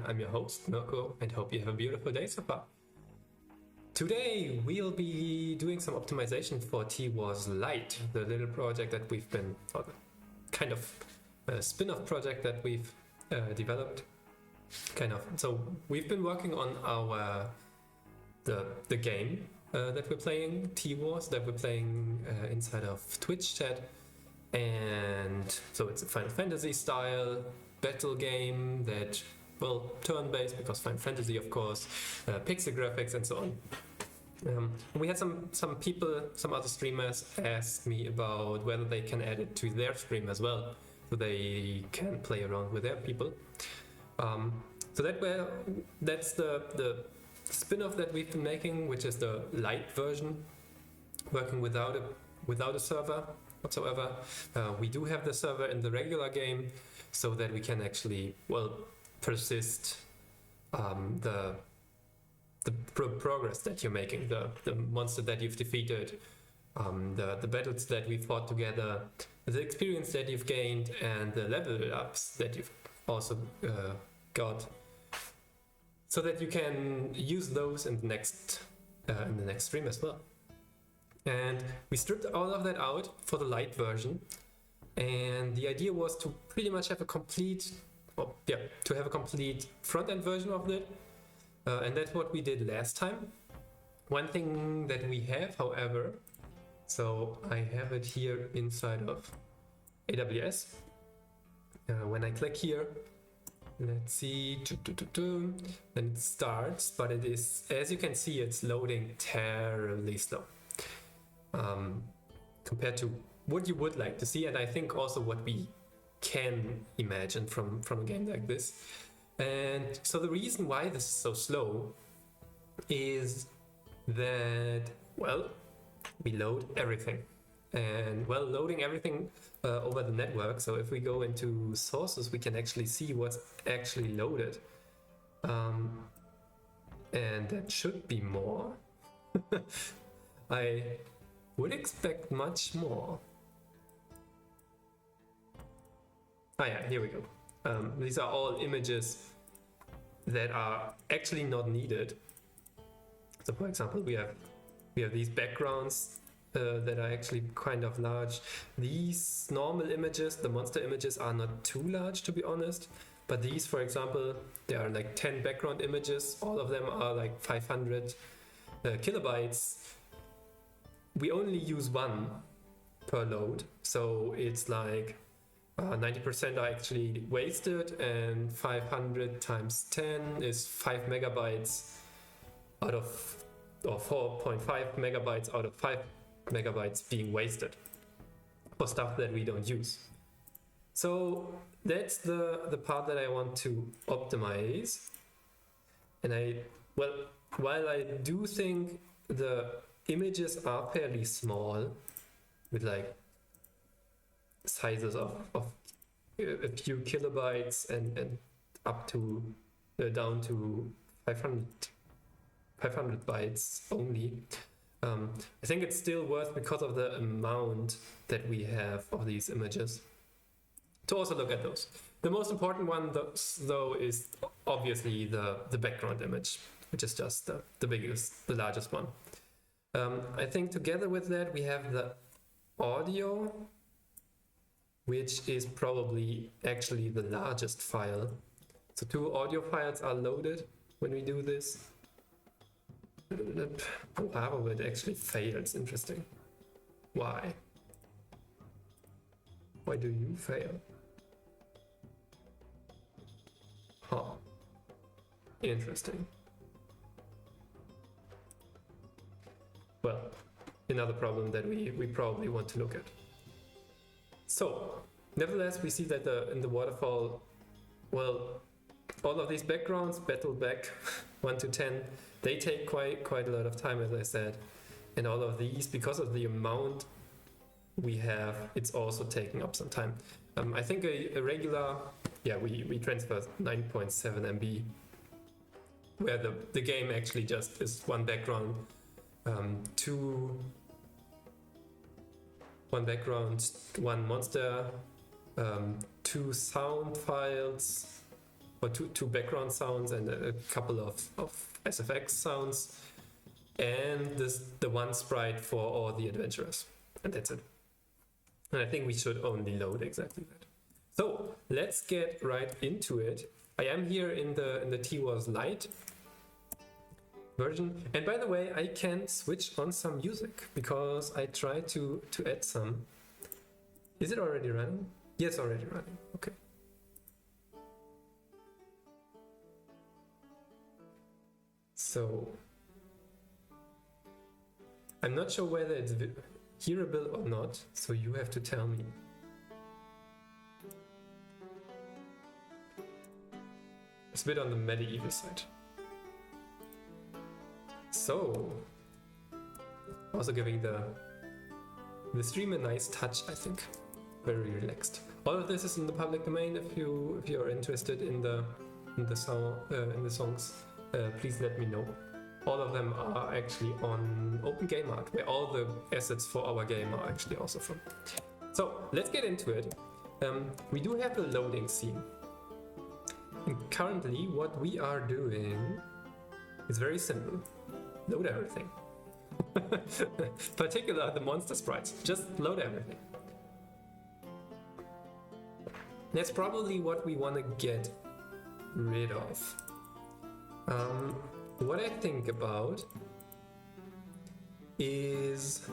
I'm your host, Mirko, and hope you have a beautiful day so far. Today, we'll be doing some optimization for Teawars Lite, the little project that we've been, or the kind of spin-off project that we've developed. So we've been working on our the game that we're playing, Teawars, that we're playing inside of Twitch chat. And so it's a Final Fantasy style battle game that, well, turn-based because Final Fantasy, of course, pixel graphics and so on. We had some people, some other streamers ask me about whether they can add it to their stream as well, so they can play around with their people. So that's the spin-off that we've been making, which is the light version, working without a server whatsoever. We do have the server in the regular game so that we can actually, well, persist the progress that you're making, the monster that you've defeated, the battles that we fought together, the experience that you've gained, and the level ups that you've also got, so that you can use those in the next stream as well. And we stripped all of that out for the light version, and the idea was to pretty much have a complete front-end version of it, and that's what we did last time. One thing that we have, however, so I have it here inside of AWS. When I click here, let's see, then it starts, but it is, as you can see, it's loading terribly slow compared to what you would like to see, and I think also what we can imagine from a game like this. And so the reason why this is so slow is that, well, we load everything, and well, loading everything over the network. So if we go into sources, we can actually see what's actually loaded, and that should be more. I would expect much more. Ah yeah, here we go. These are all images that are actually not needed. So for example, we have these backgrounds that are actually kind of large. These normal images, the monster images, are not too large, to be honest. But these, for example, there are like 10 background images. All of them are like 500 kilobytes. We only use one per load, so it's like 90% are actually wasted, and 500 times 10 is 5 megabytes out of, or 4.5 megabytes out of 5 megabytes being wasted for stuff that we don't use. So that's the part that I want to optimize. And while I do think the images are fairly small, with like sizes of a few kilobytes and up to down to 500 bytes only. I think it's still worth, because of the amount that we have of these images, to also look at those. The most important one though is obviously the background image, which is just the largest one. I think together with that we have the audio, which is probably actually the largest file. So 2 audio files are loaded when we do this. Half of it actually fails. Interesting. Why? Why do you fail? Huh. Interesting. Well, another problem that we probably want to look at. So, nevertheless, we see that in the waterfall, well, all of these backgrounds, battle back 1 to 10, they take quite a lot of time, as I said. And all of these, because of the amount we have, it's also taking up some time. I think a regular, we transfer 9.7 MB, where the game actually just is one background, one background, one monster, 2 sound files, or two background sounds and a couple of SFX sounds, and the one sprite for all the adventurers, and that's it. And I think we should only load exactly that. So let's get right into it. I am here in the Teawars lite version, and by the way, I can switch on some music because I tried to add some. Is it already running? Yes, already running. Okay. So I'm not sure whether it's hearable or not, so you have to tell me. It's a bit on the medieval side. So, also giving the stream a nice touch, I think. Very relaxed. All of this is in the public domain. If you're interested in the songs, please let me know. All of them are actually on OpenGameArt, where all the assets for our game are actually also from. So let's get into it. We do have a loading scene. And currently what we are doing is very simple. Load everything. Particularly the monster sprites. Just load everything. That's probably what we want to get rid of. What I think about is,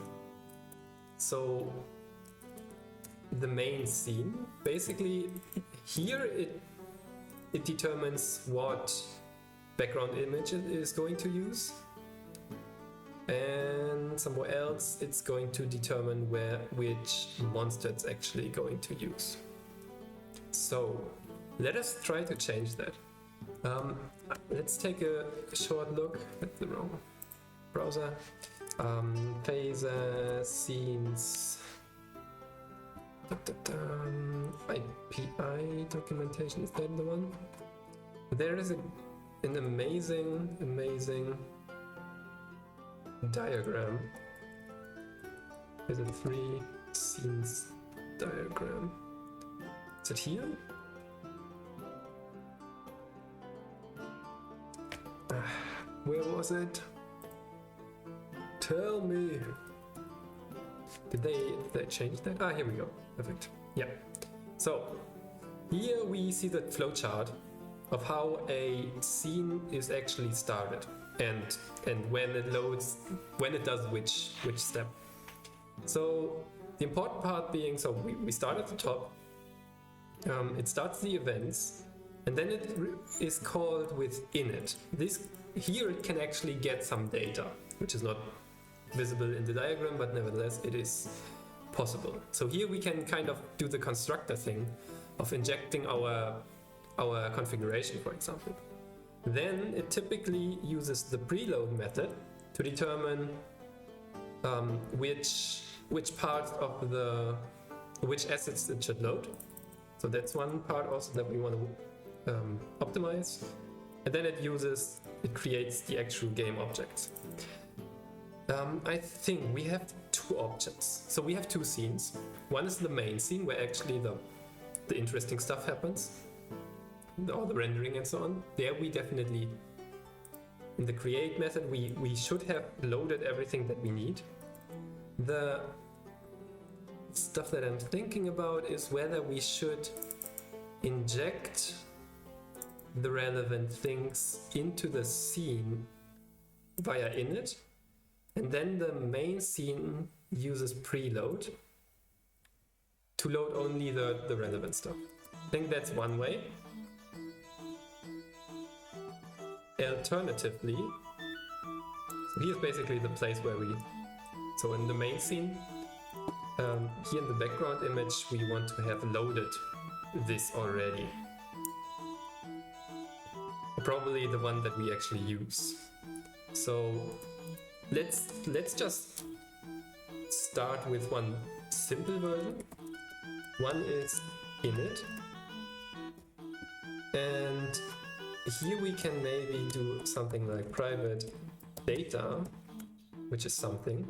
so the main scene, basically here it determines what background image it is going to use, and somewhere else it's going to determine which monster it's actually going to use. So let us try to change that. Let's take a short look at the wrong browser. Phaser scenes. IPI documentation, is that the one? There is an amazing diagram. Phaser3 scenes diagram. Is it here? Where was it? Tell me. Did they change that? Ah, here we go. Perfect. Yeah. So here we see the flowchart of how a scene is actually started and when it loads, when it does which step. So the important part being, so we start at the top. It starts the events, and then it is called within it. Here it can actually get some data, which is not visible in the diagram, but nevertheless it is possible. So here we can kind of do the constructor thing of injecting our configuration, for example. Then it typically uses the preload method to determine which part of which assets it should load. So that's one part also that we want to optimize. And then it creates the actual game objects. I think we have two objects. So we have two scenes. One is the main scene where actually the interesting stuff happens, all the rendering and so on. There we definitely, in the create method, we should have loaded everything that we need. The stuff that I'm thinking about is whether we should inject the relevant things into the scene via init, and then the main scene uses preload to load only the relevant stuff. I think that's one way. Alternatively, so here's basically the place where so in the main scene, here in the background image, we want to have loaded this already. Probably the one that we actually use. So let's just start with one simple version. One is init, and here we can maybe do something like private data, which is something,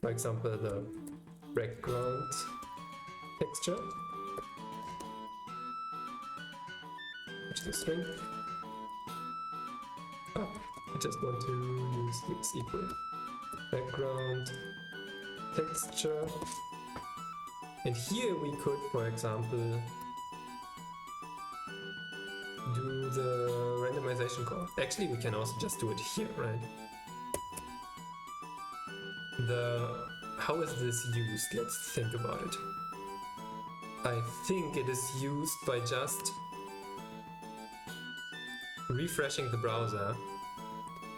for example, the background texture. which is a string. Oh, I just want to use this equal background texture. And here we could, for example, do the randomization call. Actually, we can also just do it here, right? How is this used? Let's think about it. I think it is used by just refreshing the browser,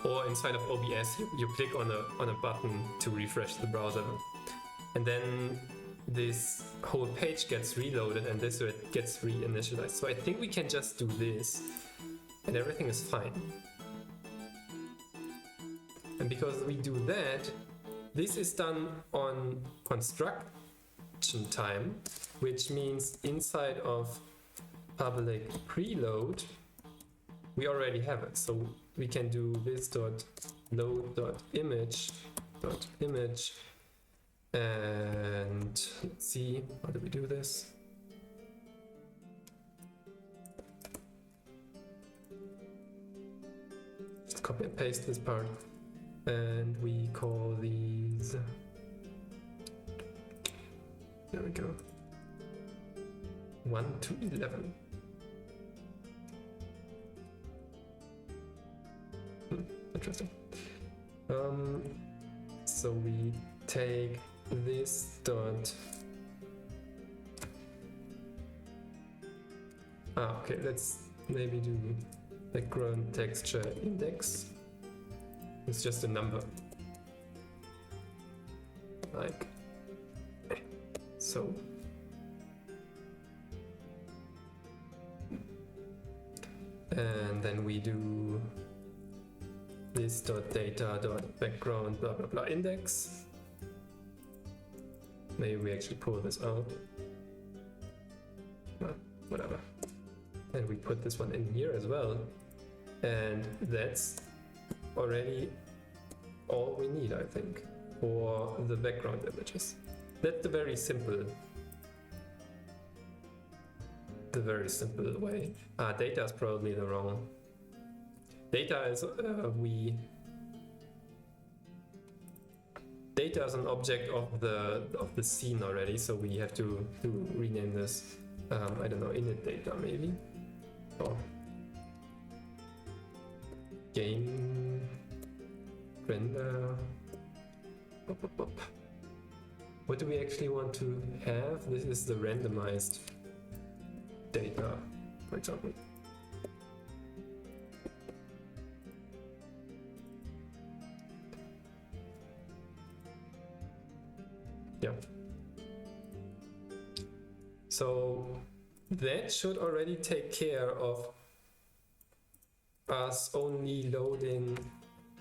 or inside of OBS you click on a button to refresh the browser, and then this whole page gets reloaded and this gets reinitialized. So I think we can just do this and everything is fine. And because we do that, this is done on construction time, which means inside of public preload we already have it. So we can do this dot load dot image, and let's see, how do we do this? Just copy and paste this part, and we call these, there we go, 1 to 11. Interesting. So we take this dot. Okay, let's maybe do background texture index. It's just a number. Like so. And then we do this dot data dot background blah blah blah index. Maybe we actually pull this out. Well, whatever. And we put this one in here as well. And that's already all we need, I think, for the background images. That's the very simple way. Data is probably the wrong. Data is data is an object of the scene already, so we have to rename this. I don't know, init data maybe, or game render. What do we actually want to have? This is the randomized data, for example. Yeah. So that should already take care of us only loading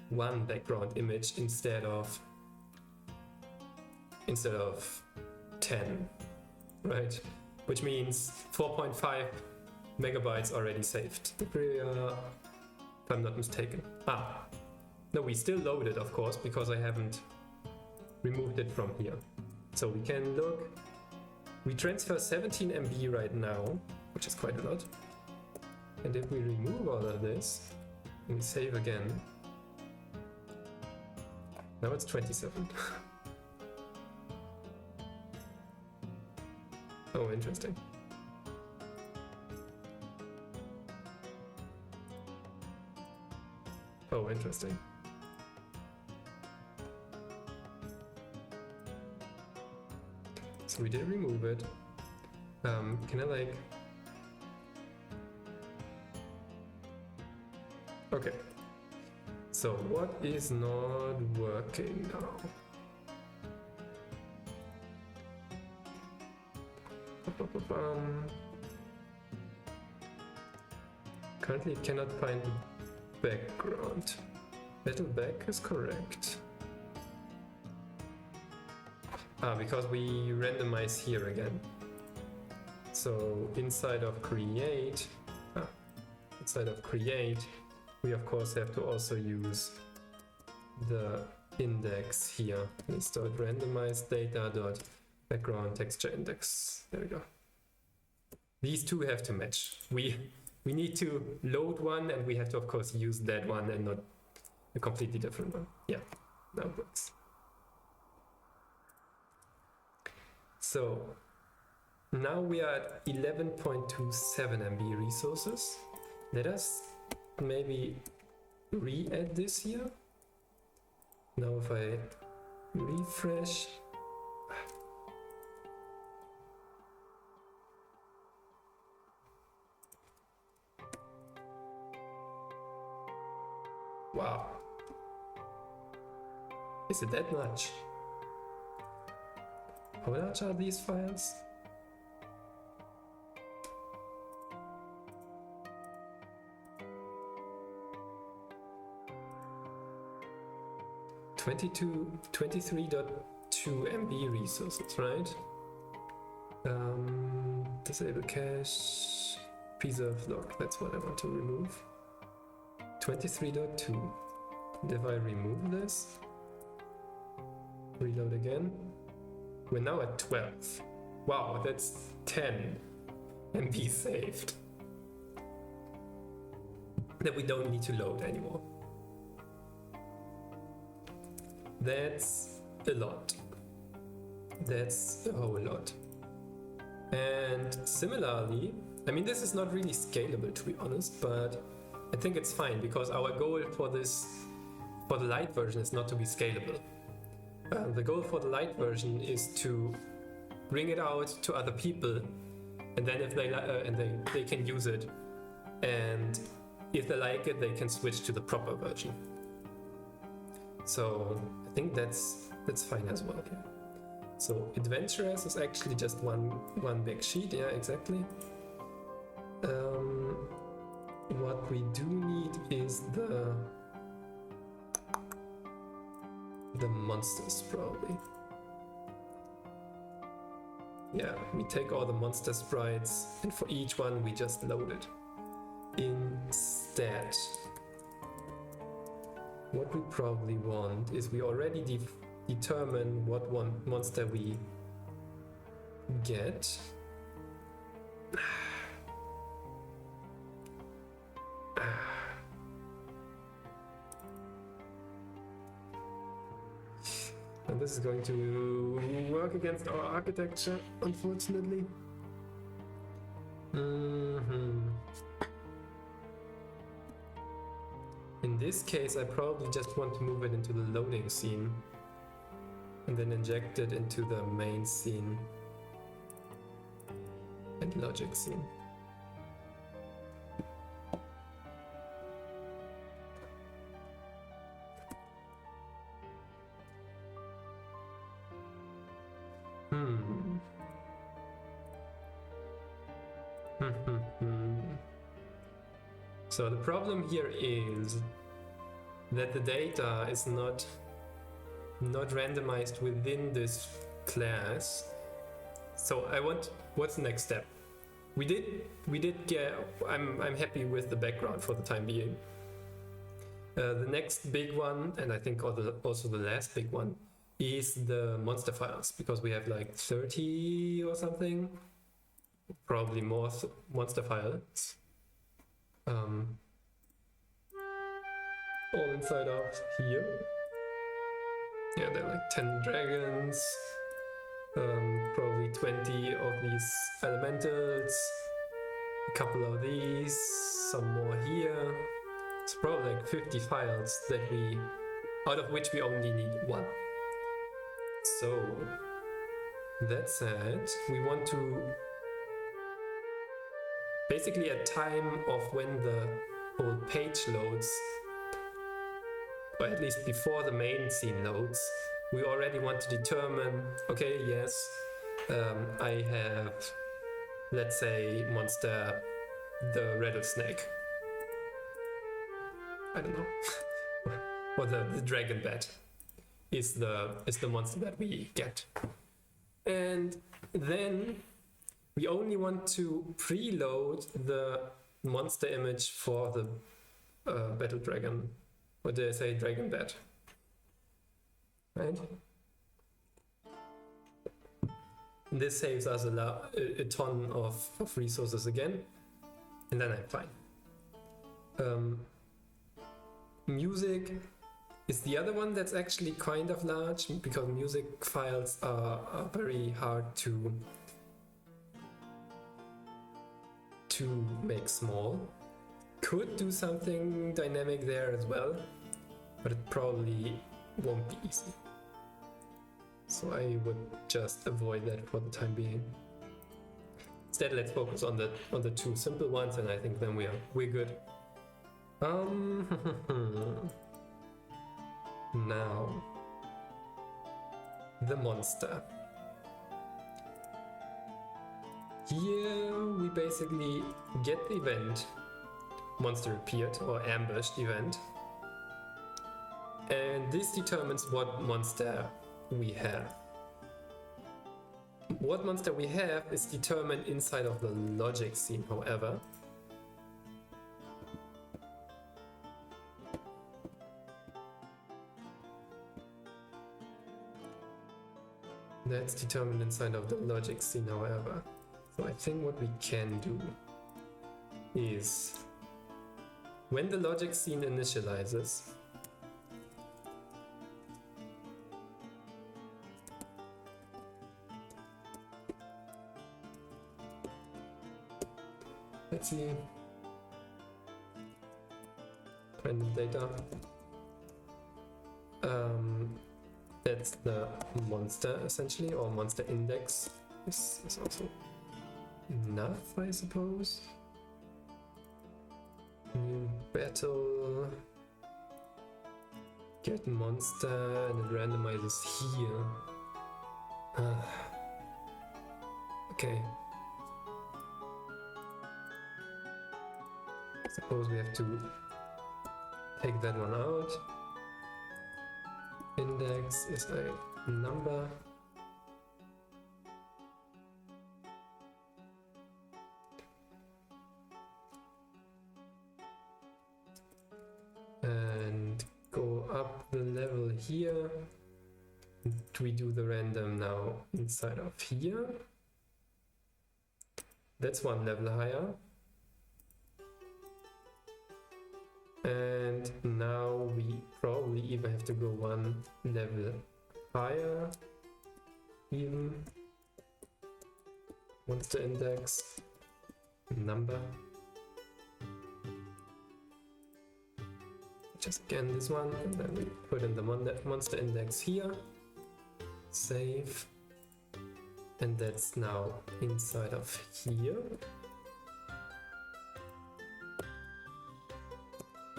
one background image instead of 10, right? Which means 4.5 megabytes already saved. If I'm not mistaken. No, we still load it, of course, because I haven't removed it from here. So we can look, we transfer 17 MB right now, which is quite a lot. And if we remove all of this, and we save again, now it's 27. Oh, interesting. Oh, interesting. So we did remove it. Can I like... Okay. So what is not working now? Currently it cannot find the background. Battle back is correct. Because we randomize here again. So inside of create, we of course have to also use the index here. Let's start randomize data dot background texture index. There we go. These two have to match. We we need to load one, and we have to, of course, use that one and not a completely different one. Yeah, now it works. So now we are at 11.27 MB resources. Let us maybe re-add this here. Now if I refresh, wow, is it that much? How large are these files? (22, 23.2 MB resources, right? Disable cache, preserve log, that's what I want to remove. 23.2. And if I remove this, reload again, we're now at 12. Wow, that's 10 MB saved that we don't need to load anymore. That's a lot. That's a whole lot. And similarly, I mean, this is not really scalable, to be honest, but I think it's fine because our goal for this, for the lite version, is not to be scalable. The goal for the lite version is to bring it out to other people, and then if they can use it, and if they like it, they can switch to the proper version. So I think that's fine as well. Yeah. So adventurers is actually just one big sheet. Yeah, exactly. What we do need is the monsters, probably. Yeah, we take all the monster sprites, and for each one we just load it. Instead, what we probably want is we already determine what one monster we get. And this is going to work against our architecture, unfortunately. In this case, I probably just want to move it into the loading scene and then inject it into the main scene and logic scene. So the problem here is that the data is not randomized within this class. So what's the next step? We did get, I'm happy with the background for the time being. The next big one, and I think also the last big one, is the monster files, because we have like 30 or something, probably more monster files. All inside out here. Yeah, there are like 10 dragons, probably 20 of these elementals, a couple of these, some more here. It's probably like 50 files out of which we only need one. So, that said, we want to basically at time of when the whole page loads, or at least before the main scene loads, we already want to determine, okay, yes, I have, let's say, monster the rattlesnake. I don't know. Or the dragon bat is the monster that we get. And then we only want to preload the monster image for the battle dragon. What did I say? Dragon bat. Right? This saves us a ton of resources again. and then I'm fine. Music is the other one that's actually kind of large, because music files are very hard to make small. Could do something dynamic there as well, but it probably won't be easy. So I would just avoid that for the time being. Instead, let's focus on the two simple ones, and I think then we're good. Now the monster. Here we basically get the event monster appeared or ambushed event, and this determines what monster we have. What monster we have is determined inside of the logic scene, however. That's determined inside of the logic scene, however. So I think what we can do is, when the logic scene initializes, let's see, random data, that's the monster essentially, or monster index is also enough, I suppose. New battle, get monster, and it randomizes here. Okay. Suppose we have to take that one out. Index is a number. And go up the level here. We do the random now inside of here. That's one level higher. And now we probably even have to go one level higher, even. Monster index, number. Just again this one, and then we put in the monster index here. Save. And that's now inside of here.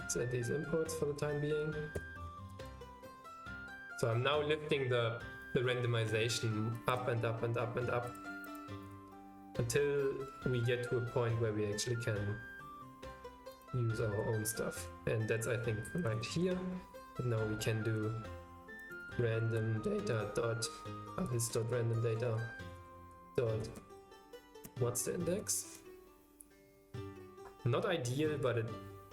Set these inputs for the time being. So I'm now lifting the randomization up and up and up and up until we get to a point where we actually can use our own stuff. And that's, I think, right here. And now we can do random data dot this dot random data dot what's the index. Not ideal, but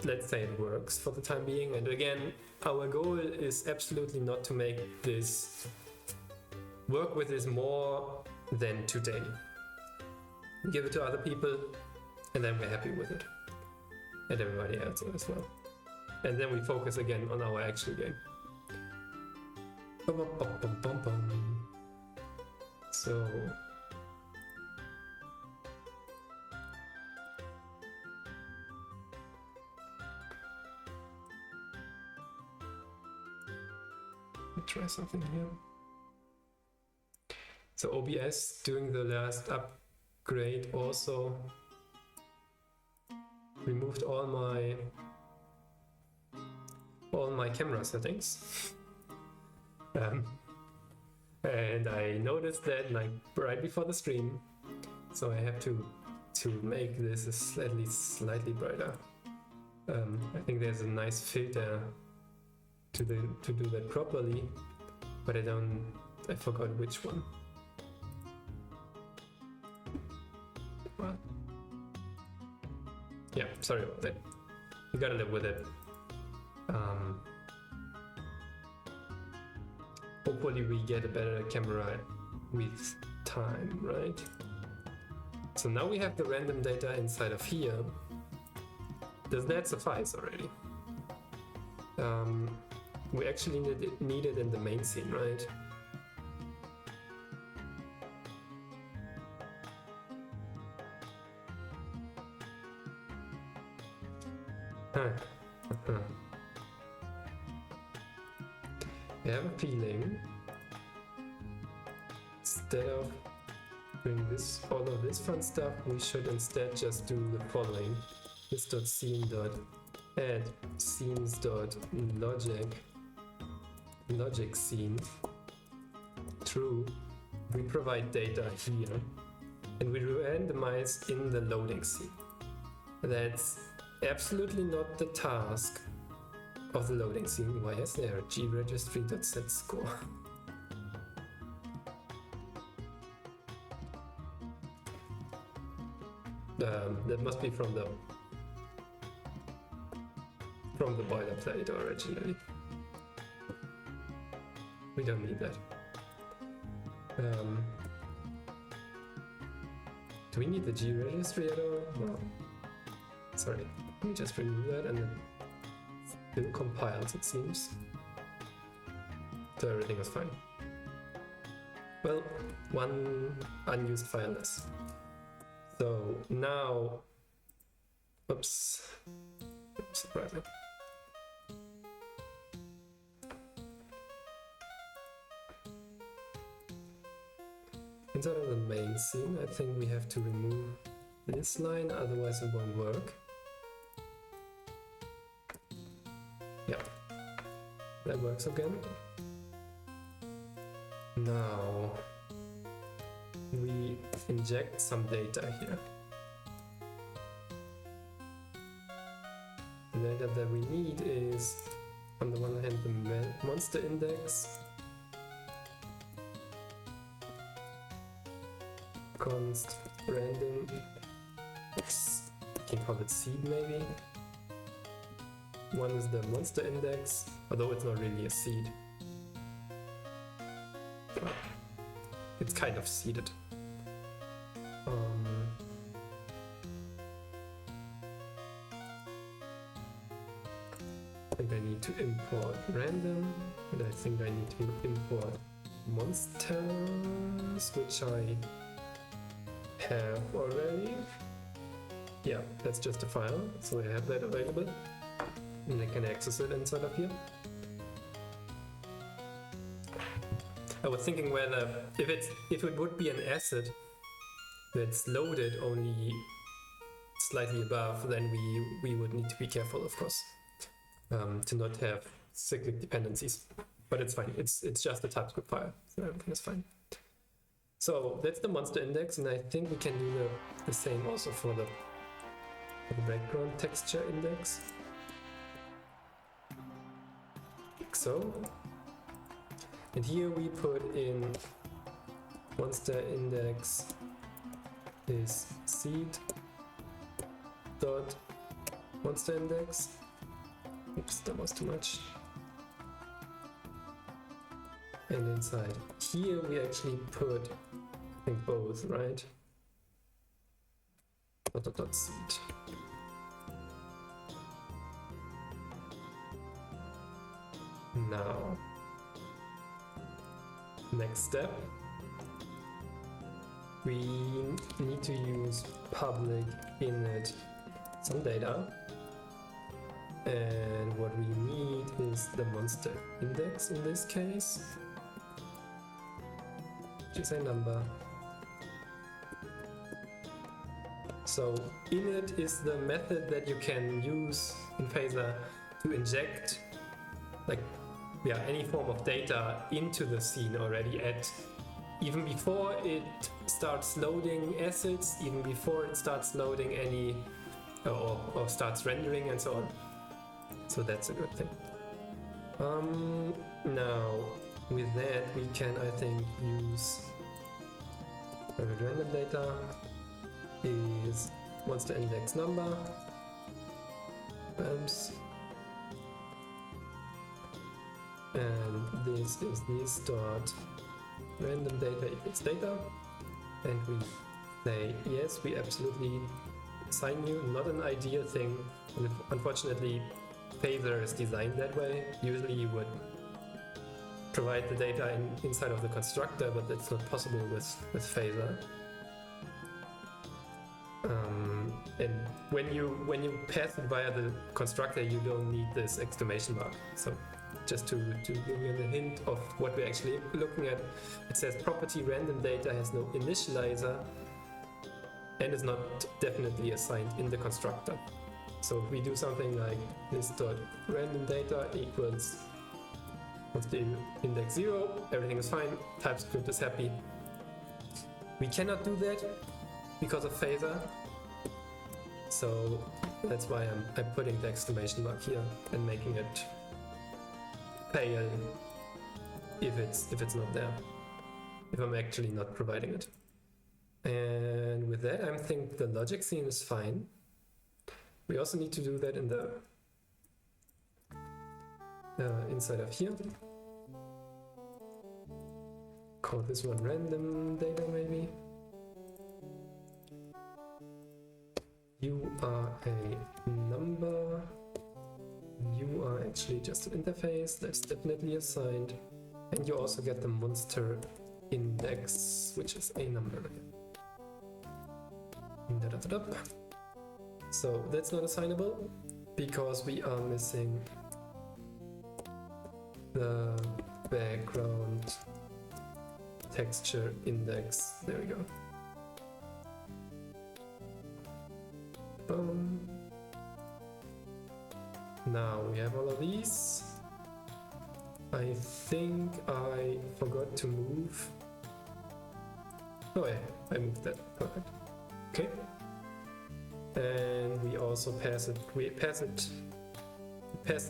let's say it works for the time being. And again, our goal is absolutely not to make this work with this more than today. We give it to other people, and then we're happy with it, and everybody else as well. And then we focus again on our actual game. So try something here. So OBS doing the last upgrade also removed all my camera settings. And I noticed that like right before the stream, so I have to make this slightly brighter. I think there's a nice filter to do that properly, but I forgot which one. Well, yeah, sorry about that. You gotta live with it. Hopefully we get a better camera with time, right? So now we have the random data inside of here, does that suffice already? We actually need it in the main scene, right? I have a feeling instead of doing this, all of this fun stuff, we should instead just do the following. This.scene.add scenes.logic scene true. We provide data here and we randomize in the loading scene. That's absolutely not the task of the loading scene. Why is there a gregistry.setScore? That must be from the boilerplate originally. We don't need that. Do we need the G registry at all? No. Sorry. Let me just remove that and then still compiles, it seems. So everything is fine. Well, one unused file less. So now, oops, surprising. Inside of the main scene, I think we have to remove this line, otherwise it won't work. Yeah, that works again. Now we inject some data here. The data that we need is, on the one hand, the monster index, const random, oops, you can call it seed maybe. One is the monster index, although it's not really a seed. It's kind of seeded. I think I need to import random, and I think I need to import monsters, which I have already. Yeah, that's just a file, so I have that available, and I can access it inside of here. I was thinking whether if it would be an asset that's loaded only slightly above, then we would need to be careful, of course, to not have cyclic dependencies. But it's fine. It's just a TypeScript file, so everything is fine. So that's the monster index, and I think we can do the same also for the background texture index. Like so. And here we put in monster index is seed dot monster index. Oops, that was too much. And inside here we actually put, I think, both, right? Dot seed. Now, next step, we need to use public init some data, and what we need is the monster index in this case, which is a number. So init is the method that you can use in Phaser to inject any form of data into the scene already even before it starts loading assets, even before it starts loading any or starts rendering and so on. So that's a good thing. Now with that we can, I think, use private random data is monster index number, and this is this dot random data equals data, and we say yes, we absolutely assign you, not an ideal thing, Unfortunately, Phaser is designed that way. Usually you would provide the data inside of the constructor, but that's not possible with Phaser. And when you pass it via the constructor, you don't need this exclamation mark. So just to give you a hint of what we're actually looking at, it says property random data has no initializer and is not definitely assigned in the constructor. So if we do something like this dot random data equals what's the index 0, everything is fine, TypeScript is happy. We cannot do that because of Phaser. So that's why I'm putting the exclamation mark here and making it fail if it's not there, if I'm actually not providing it. And with that, I think the logic scene is fine. We also need to do that in the inside of here. Call this one random data maybe. You are a number. You are actually just an interface. That's definitely assigned. And you also get the monster index, which is a number. So that's not assignable because we are missing the background texture index. There we go. Boom. Now we have all of these. I think I forgot to move. Oh yeah, I moved that. Perfect. Okay. And we also pass the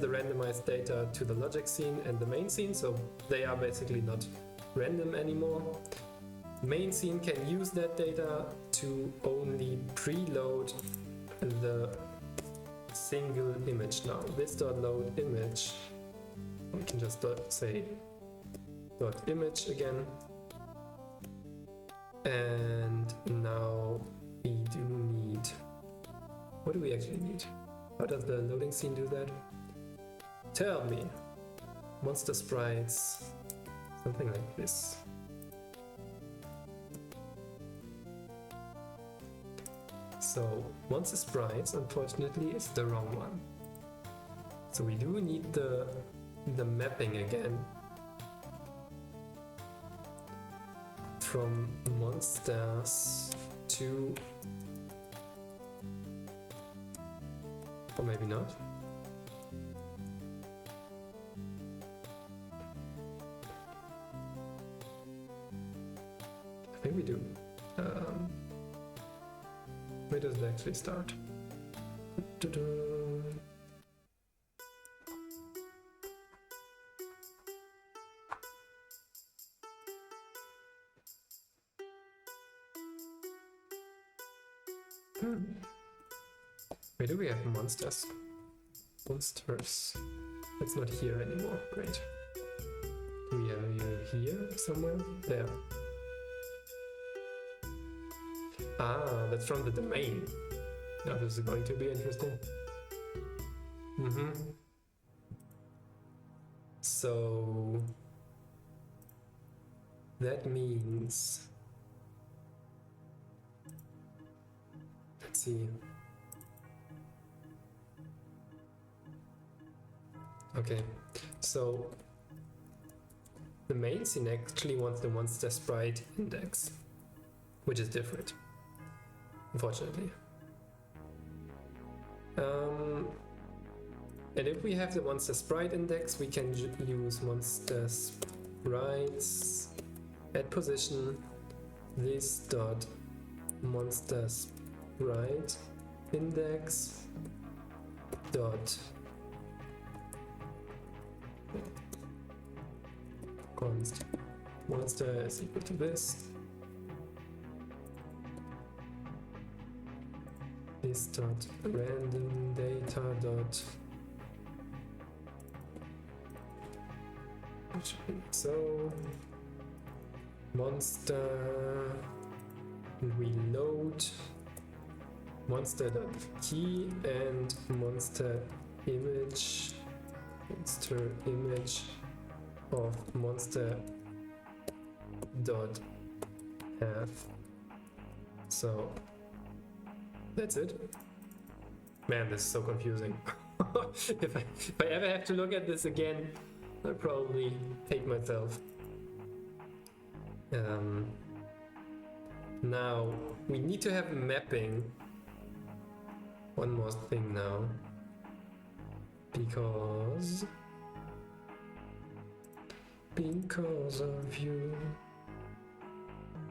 randomized data to the logic scene and the main scene, so they are basically not random anymore. Main scene can use that data to only preload the single image. Now this dot load image, we can just say dot image again, and now we do need, what do we actually need? How does the loading scene do that? Tell me. Monster sprites, something like this. So monster sprites, unfortunately, is the wrong one. So we do need the mapping again from monsters to, or maybe not. I think we do. Where does it actually start? Where do we have monsters? Monsters. It's not here anymore. Great. Do we have you here somewhere? There. Ah, that's from the domain. Now this is going to be interesting. So that means, let's see. Okay, so the main scene actually wants the monster sprite index, which is different, unfortunately. And if we have the monster sprite index, we can use monster sprites at position this dot monster sprite index dot const monster is equal to this dot random data dot so monster reload monster.key and monster image of monster dot have. So that's it. Man, this is so confusing. if I ever have to look at this again, I'll probably hate myself. Now we need to have mapping. One more thing now, because of you,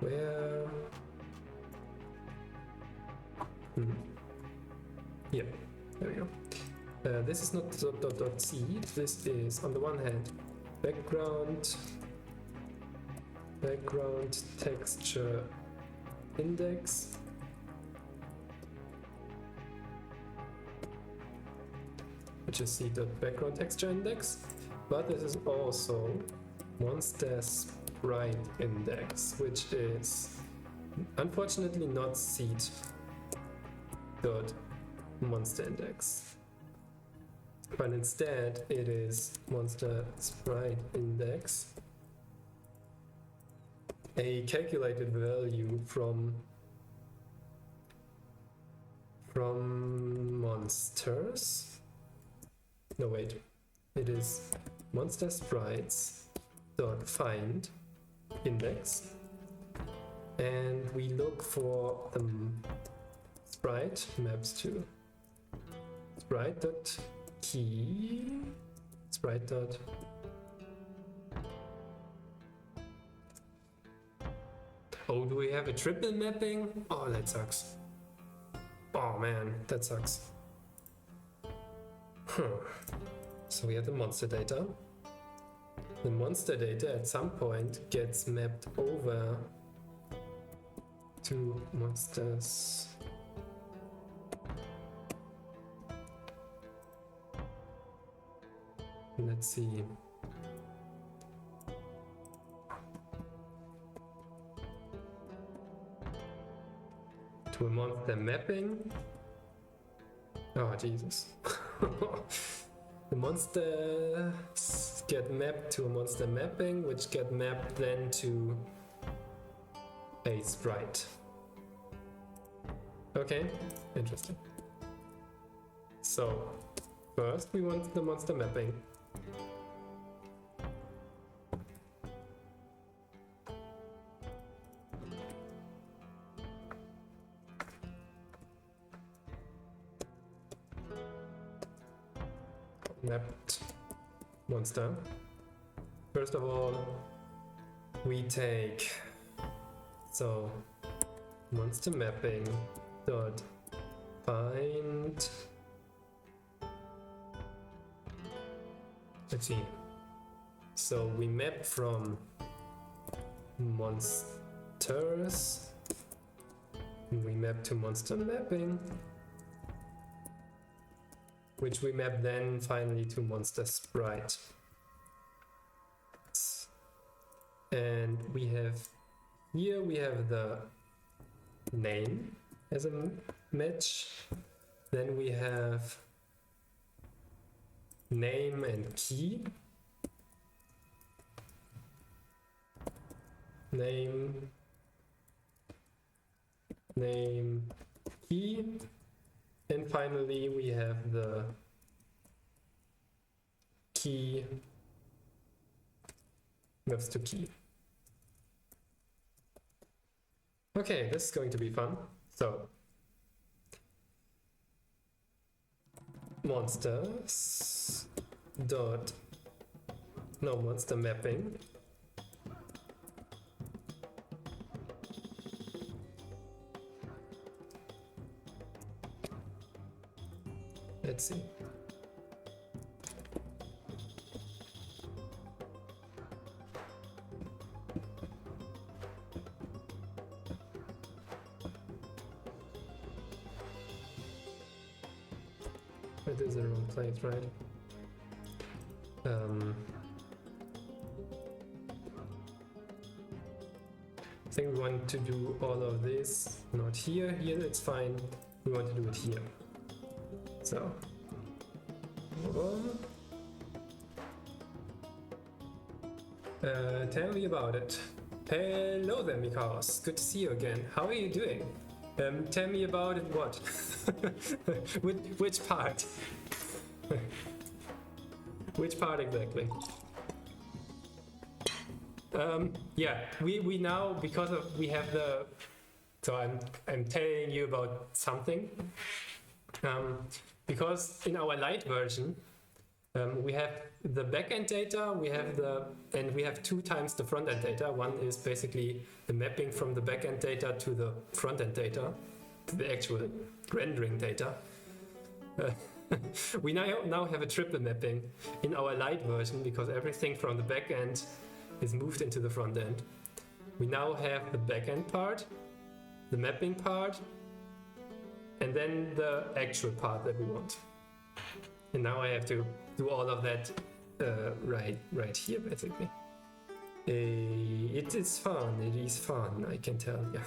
where yeah, there we go. This is not .c, this is on the one hand background texture index, which is c.background texture index, but this is also monster sprite index, which is unfortunately not seed.monster index, but instead it is monster sprite index, a calculated value from monsters. No, wait, it is monster sprites dot find index, and we look for the sprite maps to sprite dot key sprite dot oh, do we have a triple mapping? Oh, that sucks. Oh man, that sucks. So we have the monster data. The monster data at some point gets mapped over to monsters. Let's see. To a monster mapping. Oh, Jesus. The monsters get mapped to a monster mapping, which get mapped then to a sprite. Okay, interesting. So, first we want the monster mapping. Mapped monster. First of all, we take monster mapping dot find. Let's see. So we map from monsters. We map to monster mapping, which we map then finally to monster sprite. And we have the name as a match. Then we have name and key. Name, key. And finally, we have the key maps to key. Okay, this is going to be fun. So, monster mapping. Let's see. It is the wrong place, right? I think we want to do all of this, not here. Here it's fine. we want to do it here. So, tell me about it. Hello there, Mikaos. Good to see you again. How are you doing? Tell me about it. What? which part? Which part exactly? Yeah, we now, because of we have the. So I'm telling you about something. Because in our lite version, we have the backend data, we have 2 times the front-end data. One is basically the mapping from the backend data to the front-end data, to the actual rendering data. We now have a triple mapping in our lite version because everything from the backend is moved into the front end. We now have the backend part, the mapping part, and then the actual part that we want. And now I have to do all of that right here, basically. It is fun, I can tell you.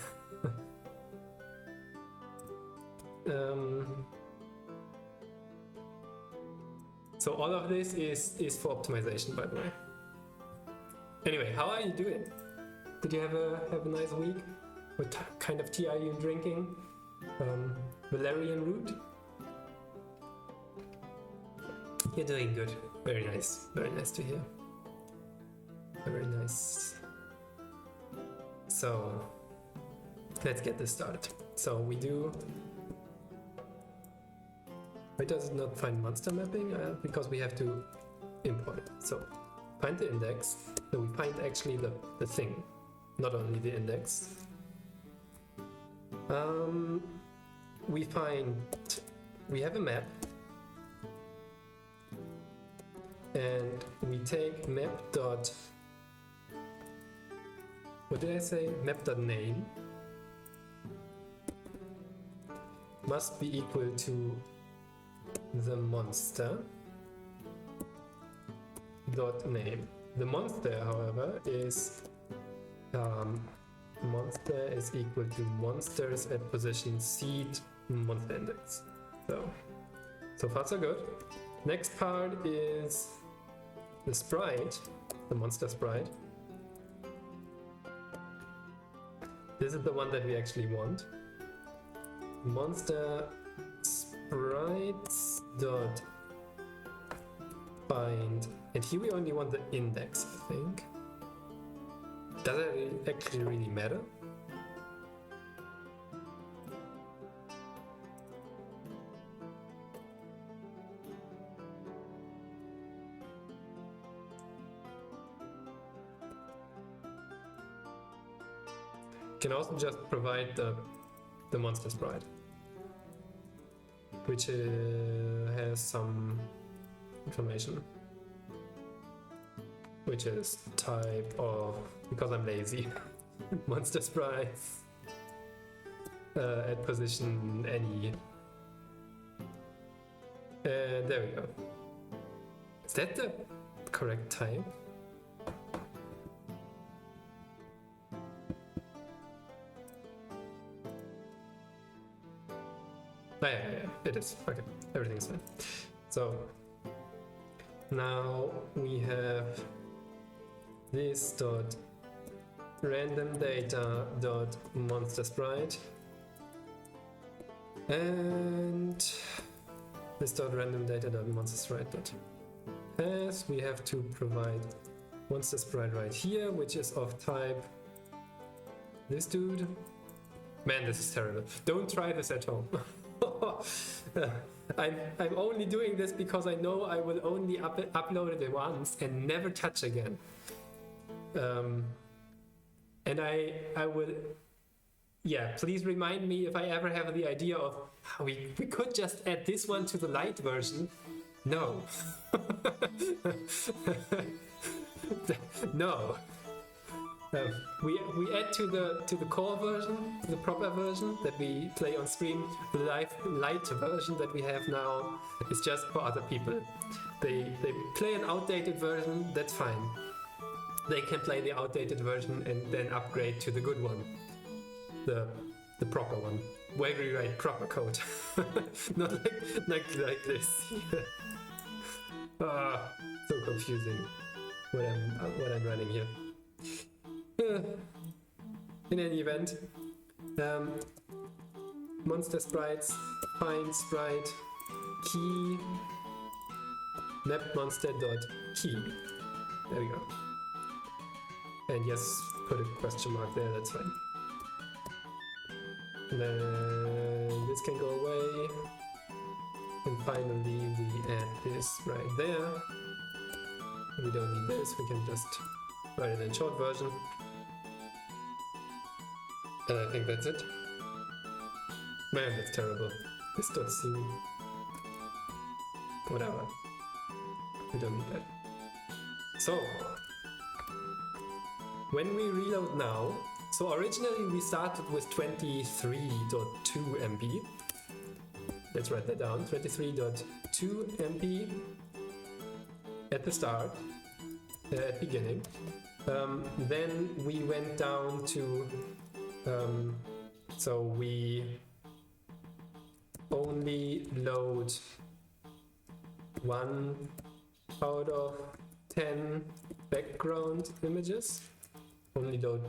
So all of this is for optimization, by the way. Anyway, how are you doing? Did you have a nice week? What kind of tea are you drinking? Valerian root? You're doing good. Very nice to hear. Very nice. So let's get this started. So we do. Why does it not find monster mapping? Because we have to import it. So find the index. So we find actually the thing, not only the index. We have a map, and we take map dot, what did I say? Map dot name must be equal to the monster dot name. The monster, however, is monster is equal to monsters at position seed monster index. So far so good. Next part is the sprite, the monster sprite. This is the one that we actually want. Monster sprites dot find, and here we only want the index, I think. Does it actually really matter? Can also just provide the monster sprite, which has some information, which is type of, because I'm lazy, monster sprites at position any. There we go. Is that the correct type? Yeah, it is. Okay, everything's fine. So now we have this dot random data dot monster sprite, and this dot random data dot monster sprite dot pass. We have to provide monster sprite right here, which is of type this dude. Man, this is terrible. Don't try this at home. I'm only doing this because I know I will only upload it once and never touch again. And I will, yeah, please remind me if I ever have the idea of how we could just add this one to the lite version. No. No. We add to the core version, the proper version that we play on stream. The lite version that we have now is just for other people. They play an outdated version, that's fine. They can play the outdated version and then upgrade to the good one, the proper one. where we write proper code. Not like this. So confusing what I'm running here. In any event, monster sprites, find sprite, key, map monster dot key. There we go. And yes, put a question mark there, that's fine. And then this can go away. And finally we add this right there. We don't need this, we can just write it in short version. And I think that's it. Man, that's terrible. This dot C. Whatever. We don't need that. So, when we reload now, so originally we started with 23.2 MB. Let's write that down, 23.2 MB at the start, at beginning. Then we went down to, so we only load 1 out of 10 background images, only load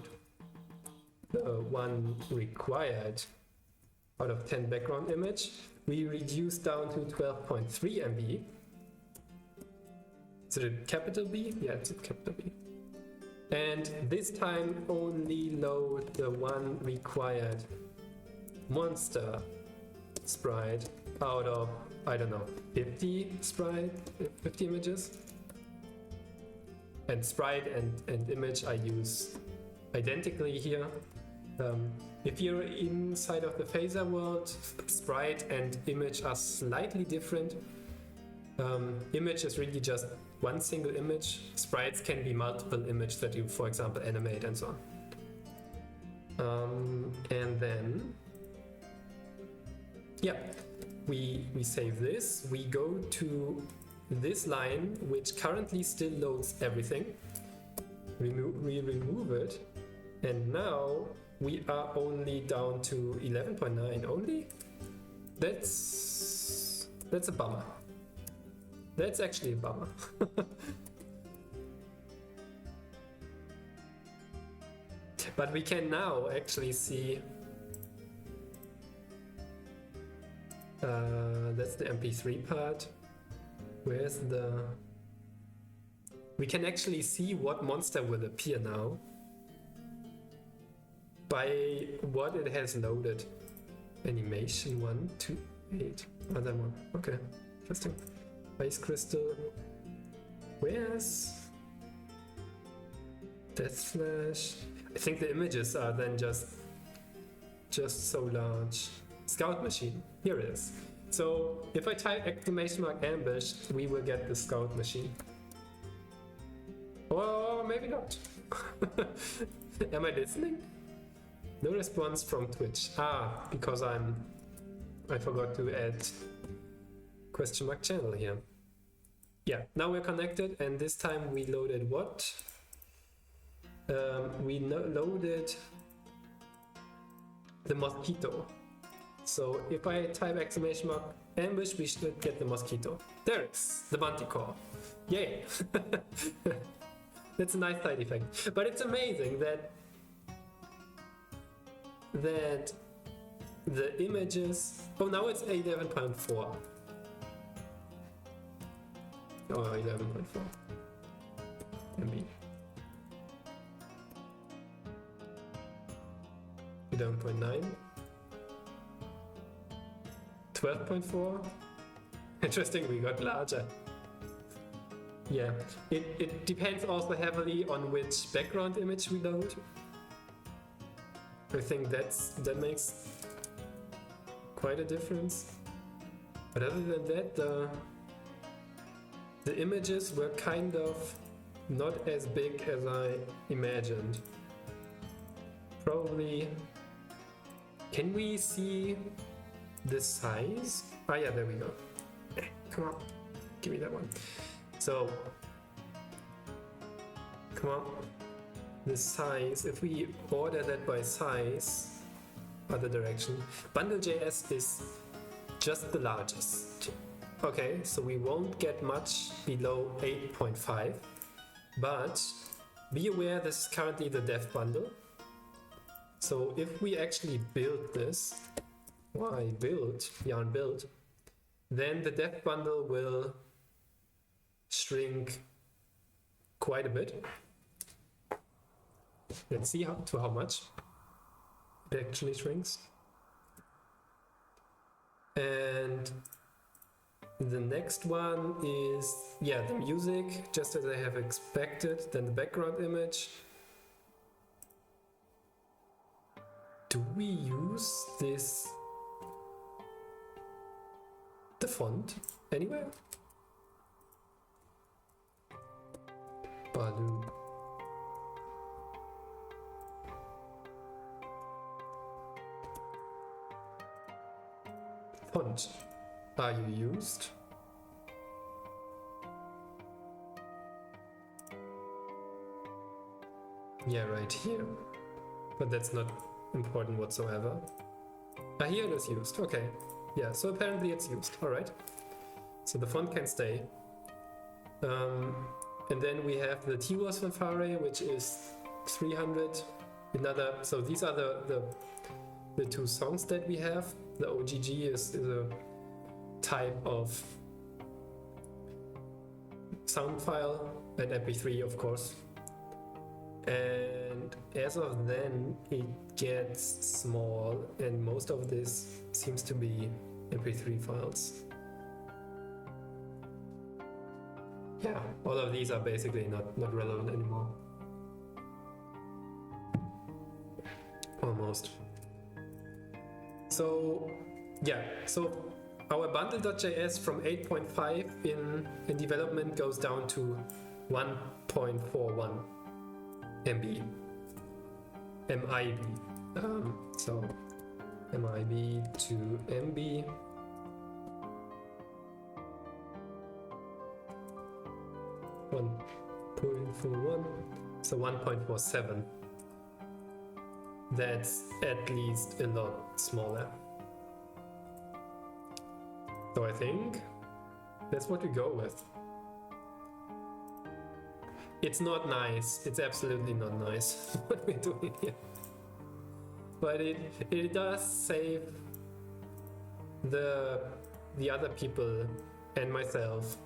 one required out of 10 background image. We reduce down to 12.3 MB. Is it a capital B? Yeah, it's a capital B. And this time only load the one required monster sprite out of, I don't know, 50 images. And sprite and image I use identically here. If you're inside of the Phaser world, sprite and image are slightly different. Image is really just one single image. Sprites can be multiple images that you, for example, animate and so on. And then, yeah, we save this. We go to this line, which currently still loads everything. We remove it, and now we are only down to 11.9 only. That's a bummer. That's actually a bummer. But we can now actually see that's the MP3 part. Where's the... We can actually see what monster will appear now by what it has loaded. Animation 1, 2, 8. Other one. Okay, interesting. Ice crystal. Where's Death Slash? I think the images are then just so large. Scout machine. Here it is. So if I type !ambush, we will get the scout machine. Or maybe not. Am I listening? No response from Twitch. Because I forgot to add question mark channel here. Yeah, now we're connected, and this time we loaded what? We loaded the mosquito. So if I type !ambush, we should get the mosquito. There it is, the manticore. Yay! That's a nice side effect. But it's amazing that the images... Oh, now it's 11.4. Oh, 11.4 MB. 11.9. 12.4. Interesting, we got larger. Yeah, it depends also heavily on which background image we load. I think that makes quite a difference. But other than that, the images were kind of not as big as I imagined. Probably. Can we see the size? Yeah, there we go. Come on, give me that one. So, come on. The size, if we order that by size, other direction. Bundle.js is just the largest. Okay, so we won't get much below 8.5, but be aware this is currently the dev bundle. So if we actually build this, yarn build, then the dev bundle will shrink quite a bit. Let's see how much it actually shrinks. And the next one is, the music, just as I have expected. Then the background image. Do we use the font anywhere? Baloo. Font. Are you used? Yeah, right here. But that's not important whatsoever. Here it is used. Okay. Yeah, so apparently it's used. Alright. So the font can stay. And then we have the Teawars fanfare, which is 300. So these are the two songs that we have. The OGG is a type of sound file, and MP3 of course. And as of then it gets small, and most of this seems to be MP3 files. Yeah, all of these are basically not relevant anymore. Almost. So our bundle.js from 8.5 in development goes down to 1.41 MB. MIB. So MIB to MB. So 1.47. That's at least a lot smaller. So I think that's what we go with. It's not nice. It's absolutely not nice what we're doing here. But it does save the other people and myself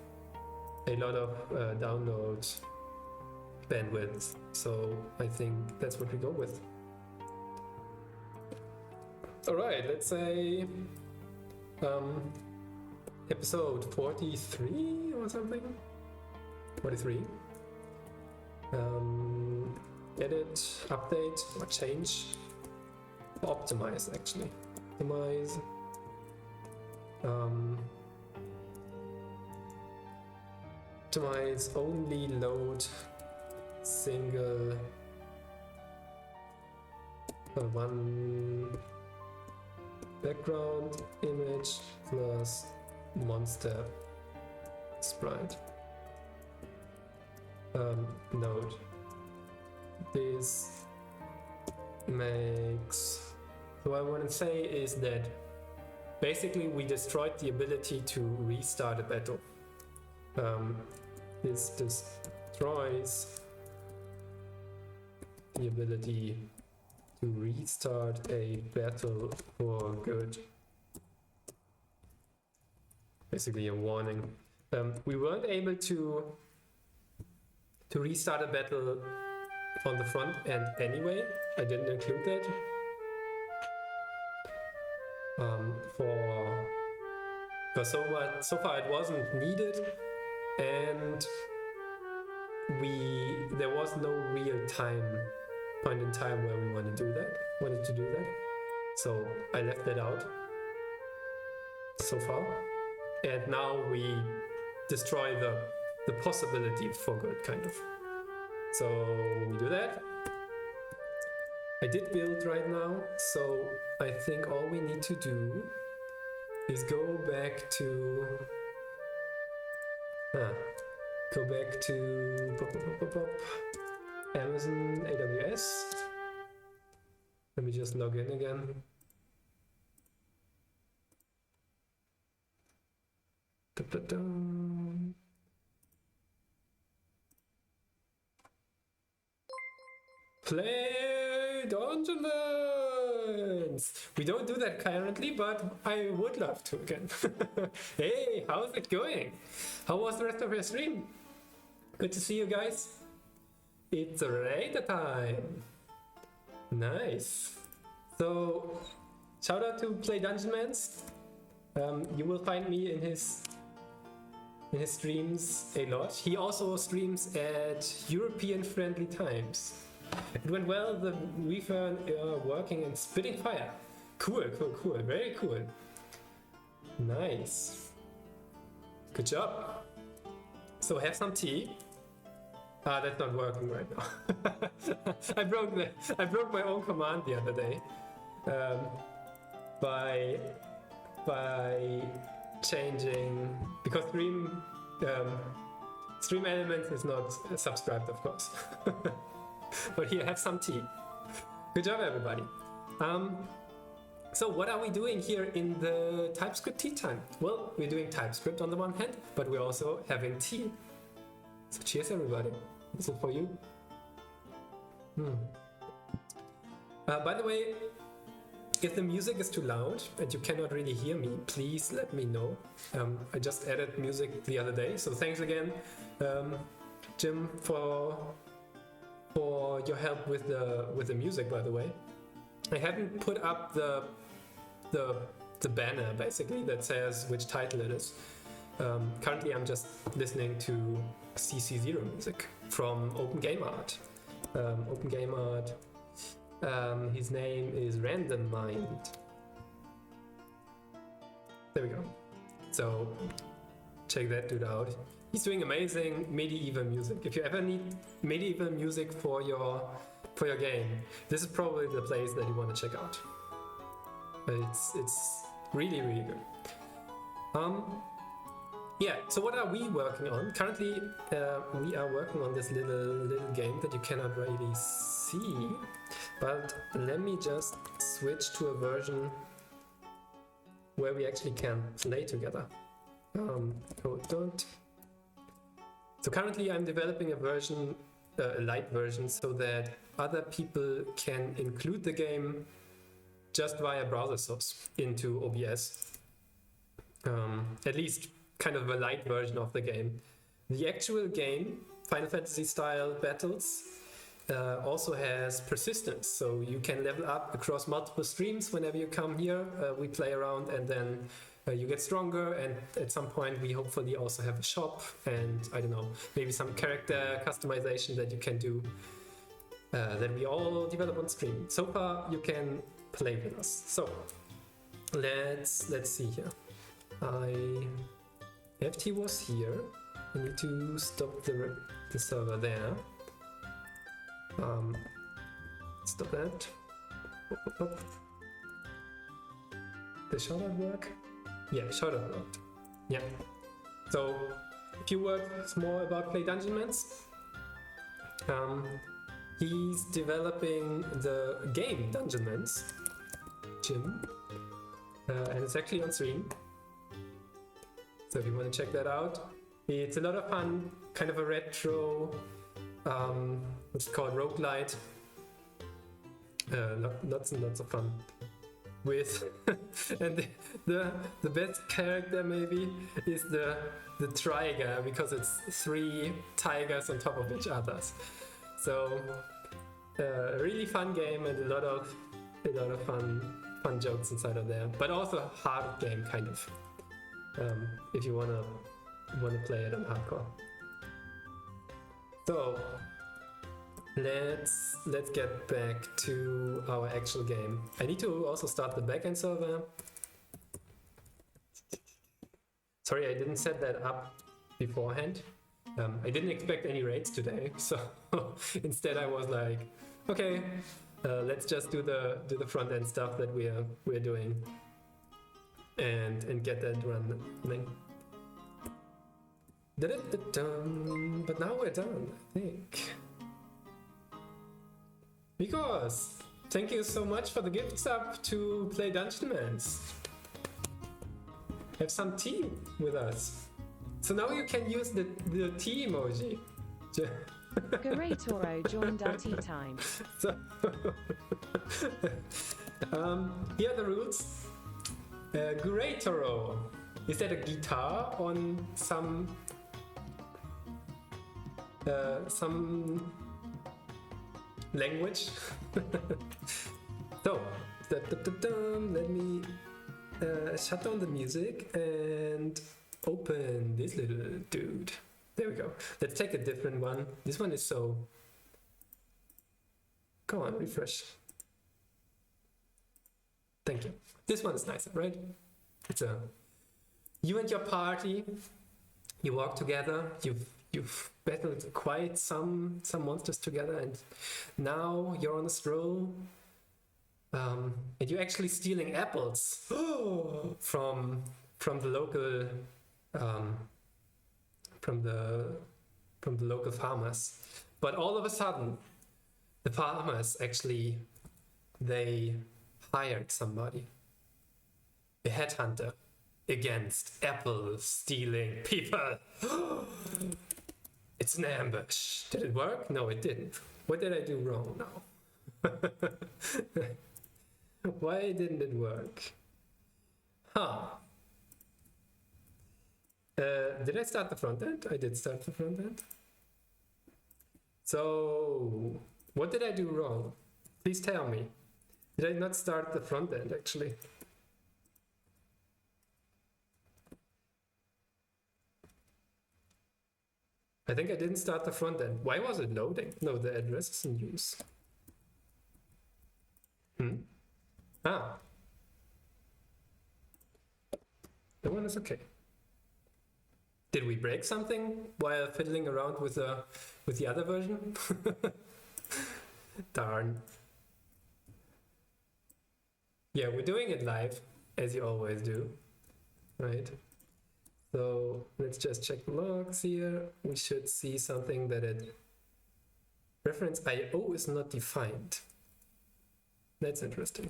a lot of download bandwidth. So I think that's what we go with. Alright, let's say episode 43 or something? 43. Edit, update, or change. Optimize actually. Optimize. Optimize only load single one background image plus monster sprite node. This makes, so what I want to say is that basically we destroyed the ability to restart a battle. This destroys the ability to restart a battle for good. Basically a warning. We weren't able to restart a battle on the front end anyway. I didn't include that. Because so far it wasn't needed, and there was no real point in time where we wanted to do that. So I left that out so far, and now we destroy the possibility for good, kind of. So we do that. I did build right now, so I think all we need to do is go back to Amazon AWS. Let me just log in again. Play Dungeon Dance! We don't do that currently, but I would love to again. Hey, how's it going? How was the rest of your stream? Good to see you guys. It's Raider time. Nice. So, shout out to Play Dungeon Dance. You will find me in his streams a lot. He also streams at European friendly times. It went well, the Reefer working and spitting fire. Cool, very cool. Nice. Good job. So have some tea. That's not working right now. I broke my own command the other day. By changing, because stream elements is not subscribed, of course. But here, have some tea. Good job, everybody. So what are we doing here in the TypeScript tea time? Well, we're doing TypeScript on the one hand, but we're also having tea. So cheers, everybody. This is for you. By the way, if the music is too loud and you cannot really hear me, please let me know. I just added music the other day, so thanks again, Jim, for your help with the music. By the way, I haven't put up the banner basically that says which title it is. Currently, I'm just listening to CC0 music from Open Game Art. Open Game Art. His name is Random Mind. There we go. So check that dude out. He's doing amazing medieval music. If you ever need medieval music for your game, this is probably the place that you want to check out. It's really good. Yeah. So what are we working on? Currently, we are working on this little game that you cannot really see. But let me just switch to a version where we actually can play together. Hold on. So currently I'm developing a version, a light version, so that other people can include the game just via browser source into OBS. At least kind of a light version of the game. The actual game, Final Fantasy style battles, also has persistence, so you can level up across multiple streams. Whenever you come here, we play around, and then you get stronger, and at some point we hopefully also have a shop and I don't know, maybe some character customization that you can do, that we all develop on stream. So far you can play with us. So let's see here. I have Teawars here. I need to stop the server there. Stop that. The shoutout work? Yeah, shoutout worked. Yeah. So, a few words more about Play Dungeon Dance. He's developing the game Dungeon Dance, Jim, and it's actually on stream. So if you want to check that out, it's a lot of fun, kind of a retro, what's it called, roguelite. Lots and lots of fun with and the best character maybe is the tiger, because it's 3 tigers on top of each other. So a really fun game and a lot of fun jokes inside of there, but also a hard game kind of, if you wanna play it on hardcore. So let's get back to our actual game. I need to also start the backend server. Sorry, I didn't set that up beforehand. I didn't expect any raids today, so instead I was like, okay, let's just do the front end stuff that we're doing and get that running. But now we're done, I think. Because thank you so much for the gift sub to Play Dungeon Dance. Have some tea with us. So now you can use the tea emoji. Garetoro joined our tea time. So, here are the rules. Garetoro. Is that a guitar on some language? So, let me shut down the music and open this little dude. There we go. Let's take a different one. This one is so... Come on, refresh. Thank you. This one is nicer, right? It's a... You and your party, you walk together, you've battled quite some monsters together, and now you're on a stroll, and you're actually stealing apples from the local from the local farmers. But all of a sudden, the farmers actually, they hired somebody, a headhunter, against apple stealing people. It's an ambush. Did it work? No, it didn't. What did I do wrong now? Why didn't it work? Huh. Did I start the front end? I did start the front end. So, what did I do wrong? Please tell me. Did I not start the front end actually? I think I didn't start the front end. Why was it loading? No, the address is in use. Ah. The one is okay. Did we break something while fiddling around with the other version? Darn. Yeah, we're doing it live, as you always do, right? So let's just check the logs here. We should see something that it reference IO is not defined. That's interesting.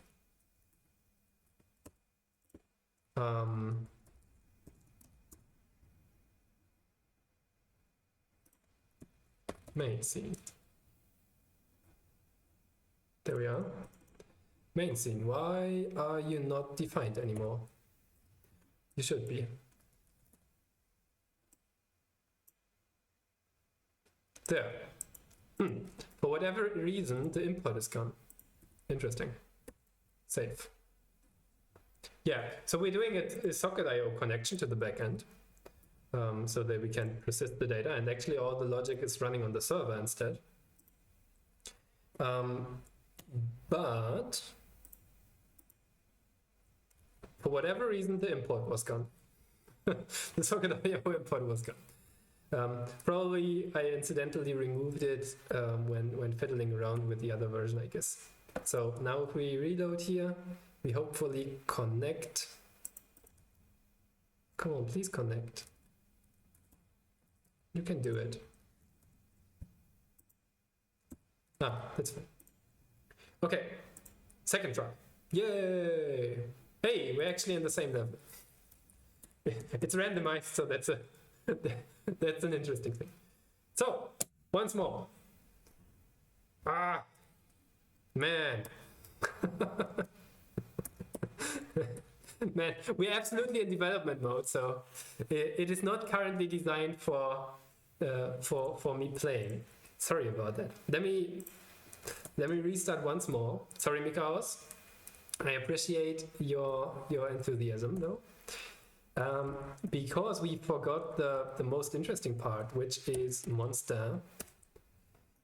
Main scene. There we are. Main scene. Why are you not defined anymore? You should be. There. For whatever reason, the import is gone. Interesting. Save. Yeah, so we're doing a socket IO connection to the backend, so that we can persist the data, and actually all the logic is running on the server instead. But for whatever reason, the import was gone. The socket IO import was gone. Probably I incidentally removed it when fiddling around with the other version, I guess. So now if we reload here, we hopefully connect. Come on, please connect. You can do it. Ah, that's fine. Okay, second try. Yay! Hey, we're actually in the same level. It's randomized, so that's that's an interesting thing. So, once more. Ah, man. Man, we're absolutely in development mode, so it is not currently designed for me playing. Sorry about that. Let me restart once more. Sorry, Mikaos. I appreciate your enthusiasm, though. Because we forgot the most interesting part, which is monster.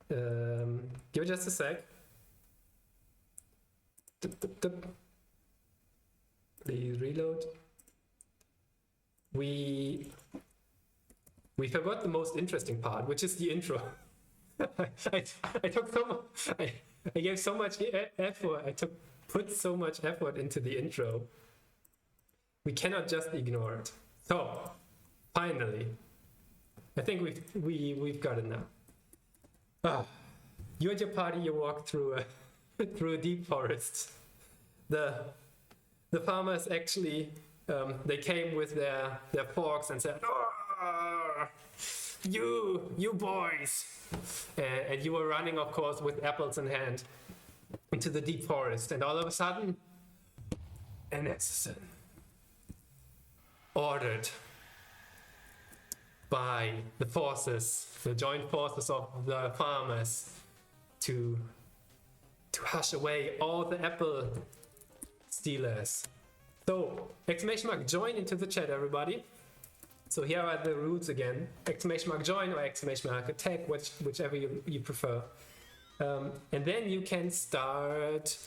Give it just a sec. Please reload. We forgot the most interesting part, which is the intro. I took so much. I gave so much effort. Put so much effort into the intro. We cannot just ignore it. So, finally, I think we've got it now. You and your party, you walk through a deep forest. The farmers actually they came with their forks and said, "Oh, You boys! And you were running, of course, with apples in hand into the deep forest, and all of a sudden, an assassin ordered by the forces, the joint forces of the farmers, to hush away all the apple stealers. So, exclamation mark join into the chat, everybody. So here are the rules again. Exclamation mark join or exclamation mark attack, whichever you prefer. And then you can start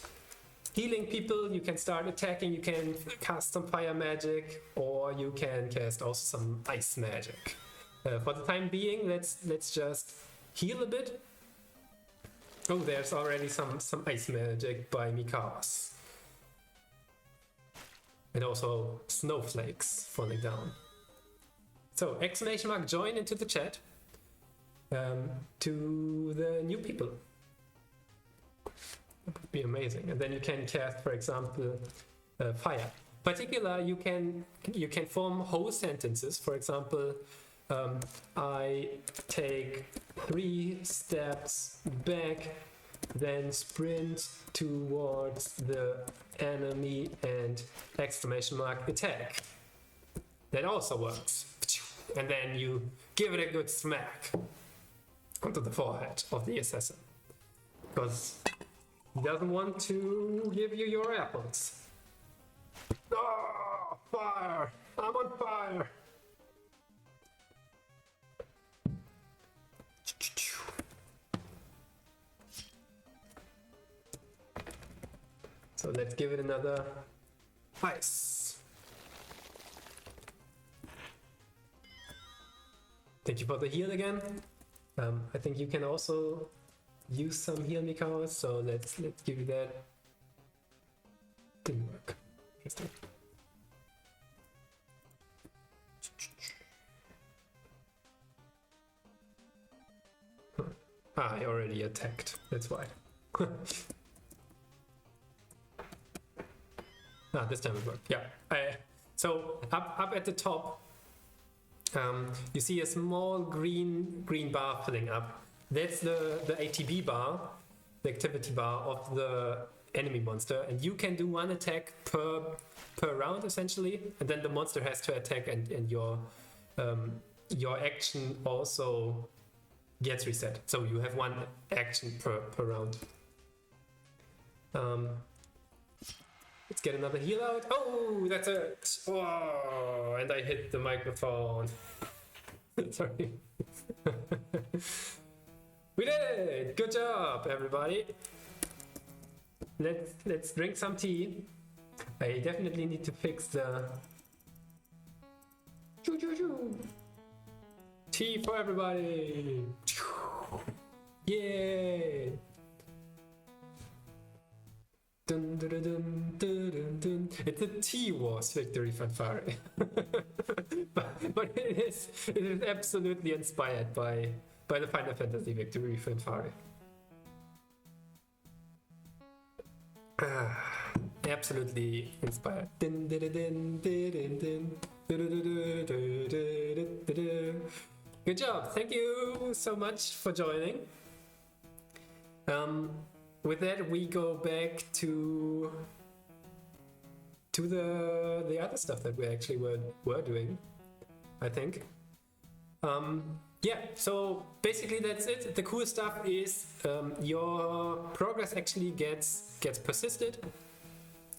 healing people, you can start attacking, you can cast some fire magic, or you can cast also some ice magic. For the time being, let's just heal a bit. Oh, there's already some ice magic by Mikaos. And also snowflakes falling down. So, exclamation mark join into the chat to the new people. That would be amazing. And then you can cast, for example, fire. Particular, you can form whole sentences. For example, I take 3 steps back, then sprint towards the enemy and exclamation mark attack. That also works. And then you give it a good smack onto the forehead of the assassin. Because he doesn't want to give you your apples. Oh, fire! I'm on fire! So let's give it another ice. Thank you for the heal again. I think you can also use some heal Mikaos, so let's give you that. Didn't work. Interesting. I already attacked, that's why. This time it worked. Yeah. So up at the top, you see a small green bar filling up. That's the ATB bar, the activity bar of the enemy monster, and you can do 1 attack per round essentially, and then the monster has to attack, and your action also gets reset. So you have 1 action per round. Let's get another heal out. Oh, that's it. Oh, and I hit the microphone. Sorry. We did it! Good job, everybody. Let's drink some tea. I definitely need to fix the tea for everybody. Yay! Dun, dun, dun, dun, dun, dun. It's a Teawars victory fanfare. but it is absolutely inspired by the Final Fantasy victory fanfare. Absolutely inspired. Dun, dun, dun, dun, dun, dun. Good job. Thank you so much for joining. With that, we go back to the other stuff that we actually were doing, I think. Yeah, so basically that's it. The cool stuff is your progress actually gets persisted.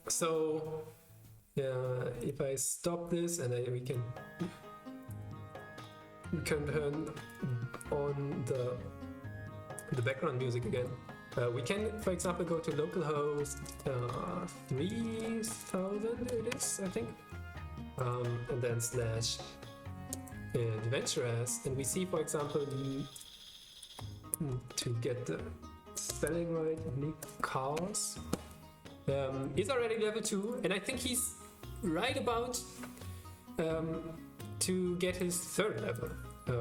So if I stop this and we can turn on the background music again. We can, for example, go to localhost 3000 it is, I think, and then / adventurers, and we see, for example, to get the spelling right, Mikaos is already level 2, and I think he's right about to get his 3rd level,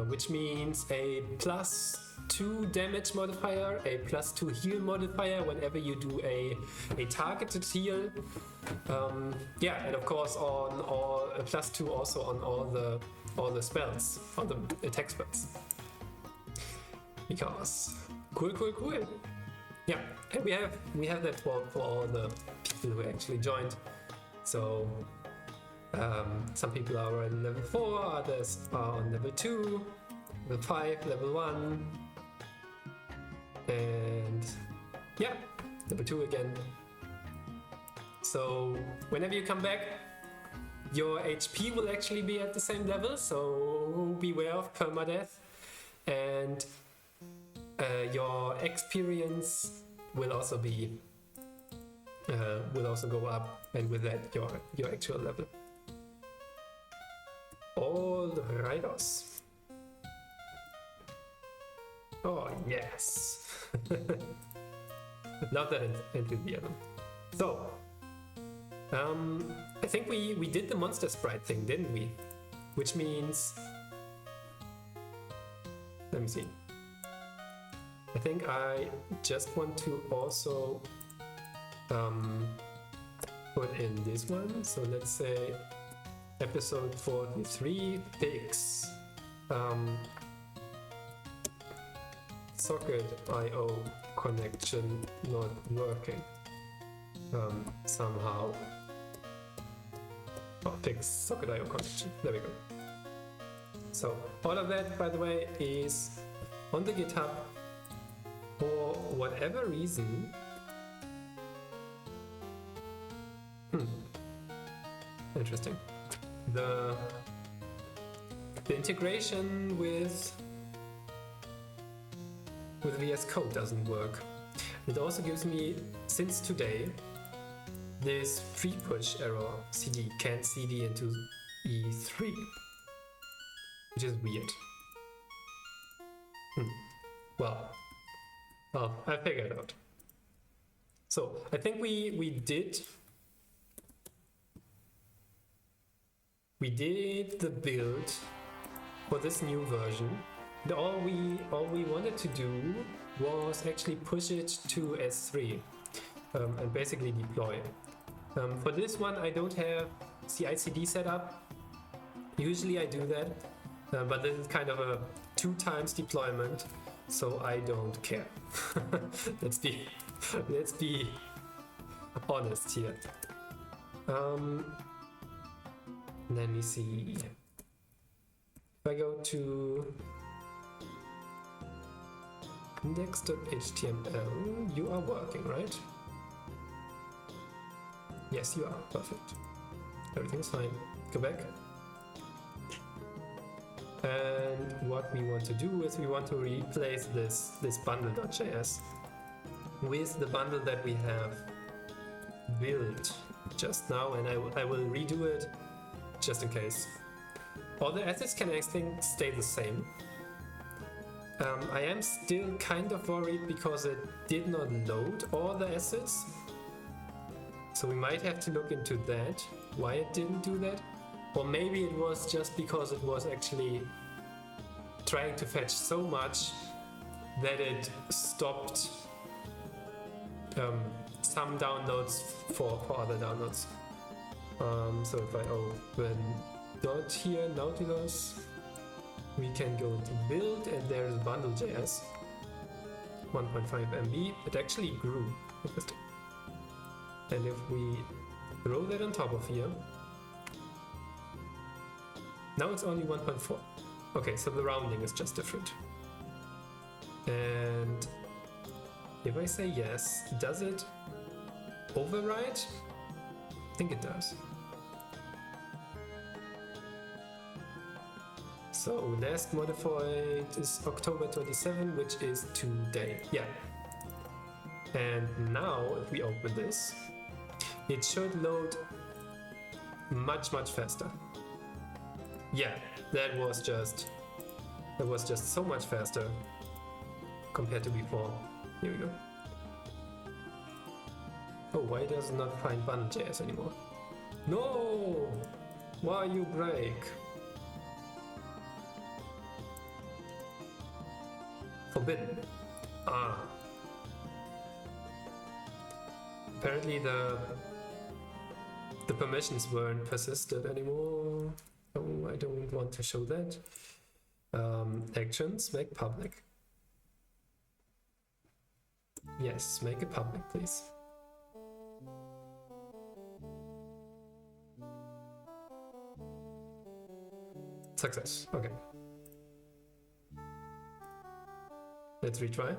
which means a +2 damage modifier, a +2 heal modifier whenever you do a targeted heal. Yeah, and of course on all a +2 also on all the all the spells, all the attack spells. Because cool. Yeah, and we have that for all the people who actually joined. So some people are on level 4, others are on level 2, level 5, level 1, and yeah, level 2 again. So whenever you come back, your HP will actually be at the same level, so beware of permadeath, and your experience will also go up, and with that your actual level. All rightos. Oh yes. Love that enthusiasm. So I think we did the monster sprite thing, didn't we? Which means, let me see. I think I just want to also put in this one. So let's say episode 43 fix socket IO connection not working somehow. Oh, fix socket IO connection. There we go. So all of that, by the way, is on the GitHub. For whatever reason, interesting. The integration with VS Code doesn't work. It also gives me, since today, this free push error. CD can't CD into E3, which is weird. Well, I figured out. So I think we did the build for this new version. And all we wanted to do was actually push it to S3 and basically deploy. For this one, I don't have CI/CD set up. Usually I do that, but this is kind of a 2x deployment, so I don't care. Let's be honest here. Let me see. If I go to index.html, you are working, right? Yes, you are. Perfect. Everything's fine. Go back. And what we want to do is we want to replace this bundle.js with the bundle that we have built just now, and I will redo it just in case. All the assets can, I think, stay the same. I am still kind of worried because it did not load all the assets, so we might have to look into that, why it didn't do that. Or maybe it was just because it was actually trying to fetch so much that it stopped some downloads for other downloads. So if I open dot here, Nautilus, we can go to build, and there's bundle.js, 1.5 MB. It actually grew. Interesting. And if we throw that on top of here, now it's only 1.4. Okay, so the rounding is just different. And if I say yes, does it override? I think it does. So last modified is October 27, which is today. Yeah. And now if we open this, it should load much faster. Yeah, that was just so much faster compared to before. Here we go. Oh, why does it not find bundle.js anymore? No! Why you break? Forbidden. Ah. Apparently the permissions weren't persisted anymore. Oh, I don't want to show that. Actions, make public. Yes, make it public, please. Success. Okay. Let's retry.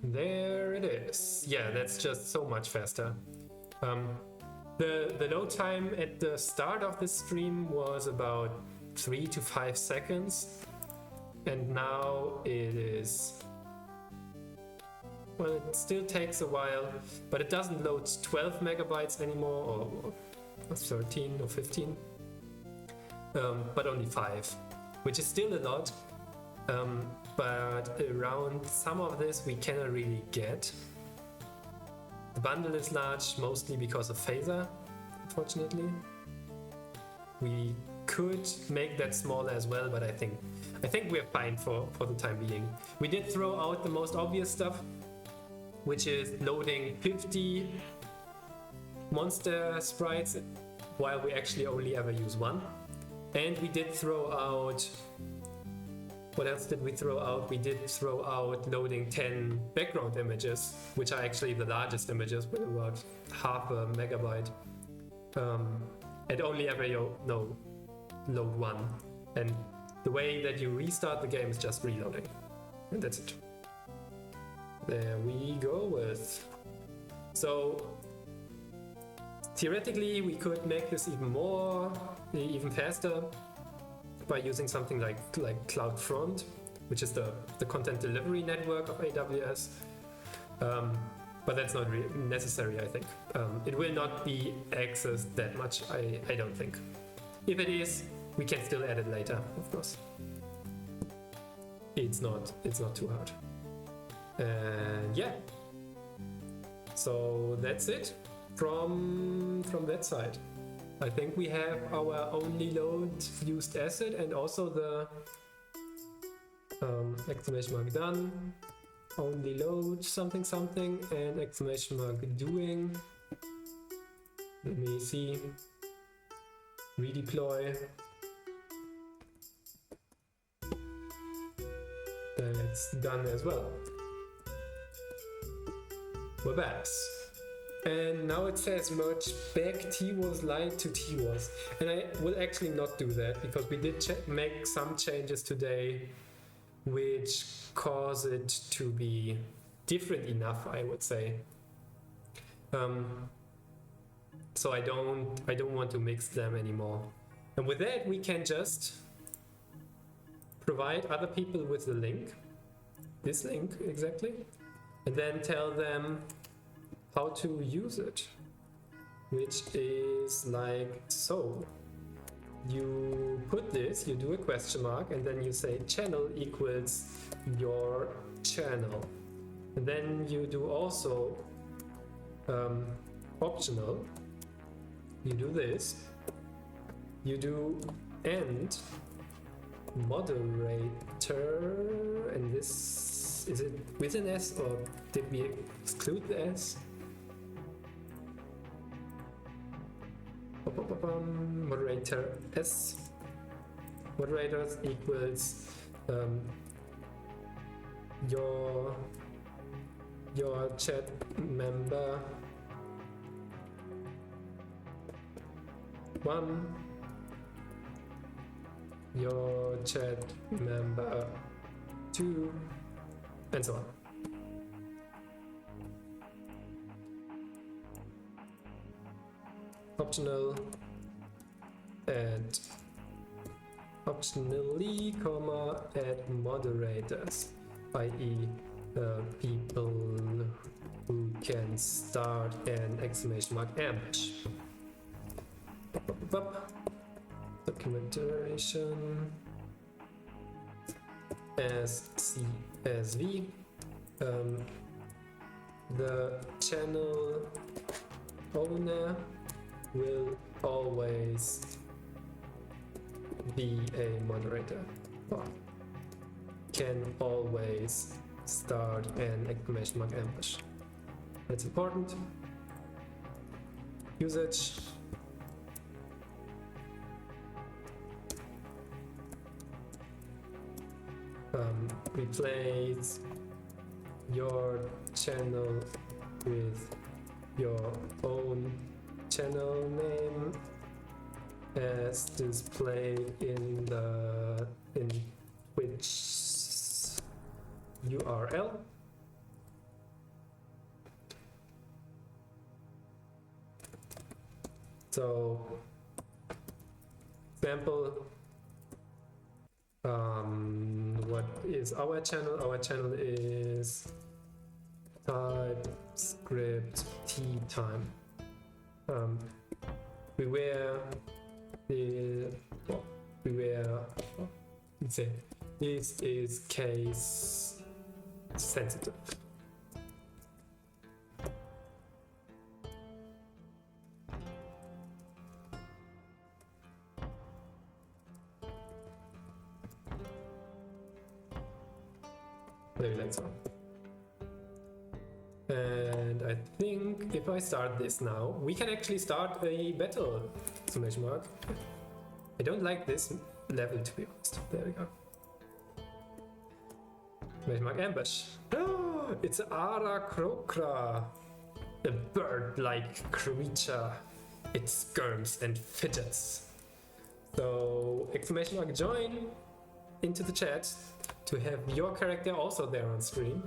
There it is. Yeah, that's just so much faster. The load time at the start of the stream was about 3 to 5 seconds, and now it is, well, it still takes a while, but it doesn't load 12 megabytes anymore, or 13 or 15, but only 5, which is still a lot. But around some of this we cannot really get. The bundle is large, mostly because of Phaser, unfortunately. We could make that smaller as well, but I think we're fine for the time being. We did throw out the most obvious stuff, which is loading 50 monster sprites while we actually only ever use one. And we did throw out... What else did we throw out? We did throw out loading 10 background images, which are actually the largest images with about half a megabyte. And only ever load one. And the way that you restart the game is just reloading. And that's it. There we go with. So theoretically we could make this even faster, by using something like CloudFront, which is the content delivery network of AWS. But that's not really necessary, I think. It will not be accessed that much, I don't think. If it is, we can still add it later, of course. It's not too hard. And yeah. So that's it from that side. I think we have our only load used asset and also the exclamation mark done, only load something something, and exclamation mark doing. Let me see. Redeploy. That's done as well. We're back. And now it says merge back Teawars lite to Teawars. And I will actually not do that because we did make some changes today which cause it to be different enough, I would say. So I don't want to mix them anymore. And with that we can just provide other people with the link, this link exactly, and then tell them how to use it, which is like so. You put this, you do a question mark, and then you say channel equals your channel. And then you do also optional. You do this. You do and moderator, and this, is it with an S or did we exclude the S? Moderator S. Moderators equals your chat member 1, your chat member 2, and so on. Optional and optionally, add moderators, i.e. people who can start an exclamation mark ambush. Documentation as CSV. The channel owner will always be a moderator, or can always start an exclamation mark ambush. That's important. usage. Replace your channel with your own channel name as displayed in Twitch URL. So, example, what is our channel? Our channel is TypeScript tea time. This is case sensitive. Maybe that's all. And I think if I start this now, we can actually start a battle. Exclamation mark. I don't like this level, to be honest. There we go. Exclamation mark ambush. Oh, it's Ara Krokra, a bird-like creature. It skirms and fidgets. So exclamation mark join into the chat to have your character also there on screen.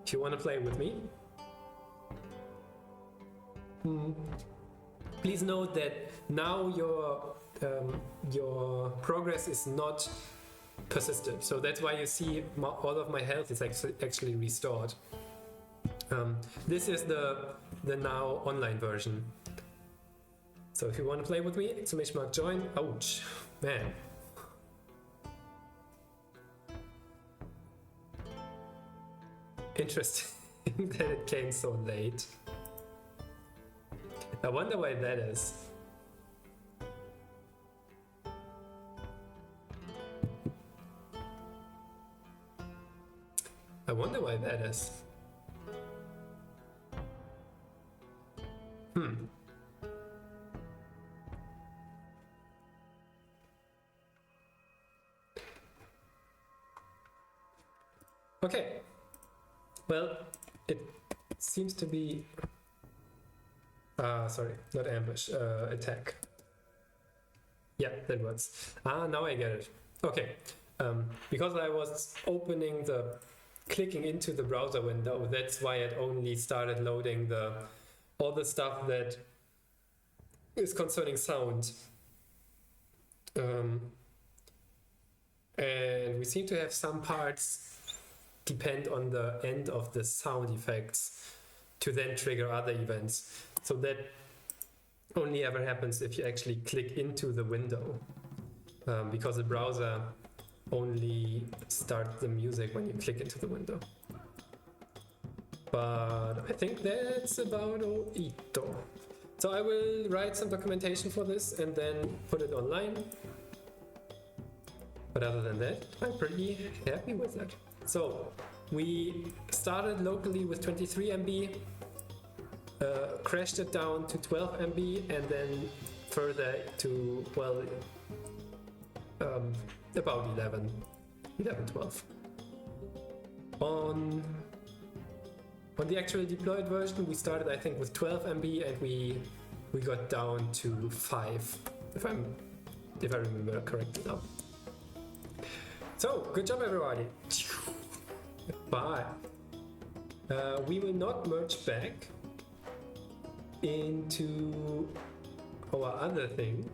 If you want to play with me. Please note that now your progress is not persistent, so that's why you see all of my health is actually restored. This is the now online version. So if you want to play with me, exclamation mark join. Ouch, man. Interesting that it came so late. I wonder why that is. I wonder why that is. Okay. Well, it seems to be sorry, not ambush, attack. Yeah, that works. Now I get it. Okay, because I was clicking into the browser window, that's why it only started loading all the stuff that is concerning sound. And we seem to have some parts depend on the end of the sound effects to then trigger other events. So that only ever happens if you actually click into the window, because the browser only starts the music when you click into the window. But I think that's about it. So I will write some documentation for this and then put it online. But other than that, I'm pretty happy with that. So we started locally with 23 MB, crashed it down to 12 MB, and then further to, well, about 11, 12. On the actual deployed version, we started, I think, with 12 MB, and we got down to 5, if I remember correctly now. So, good job, everybody. Bye. We will not merge back into our other thing.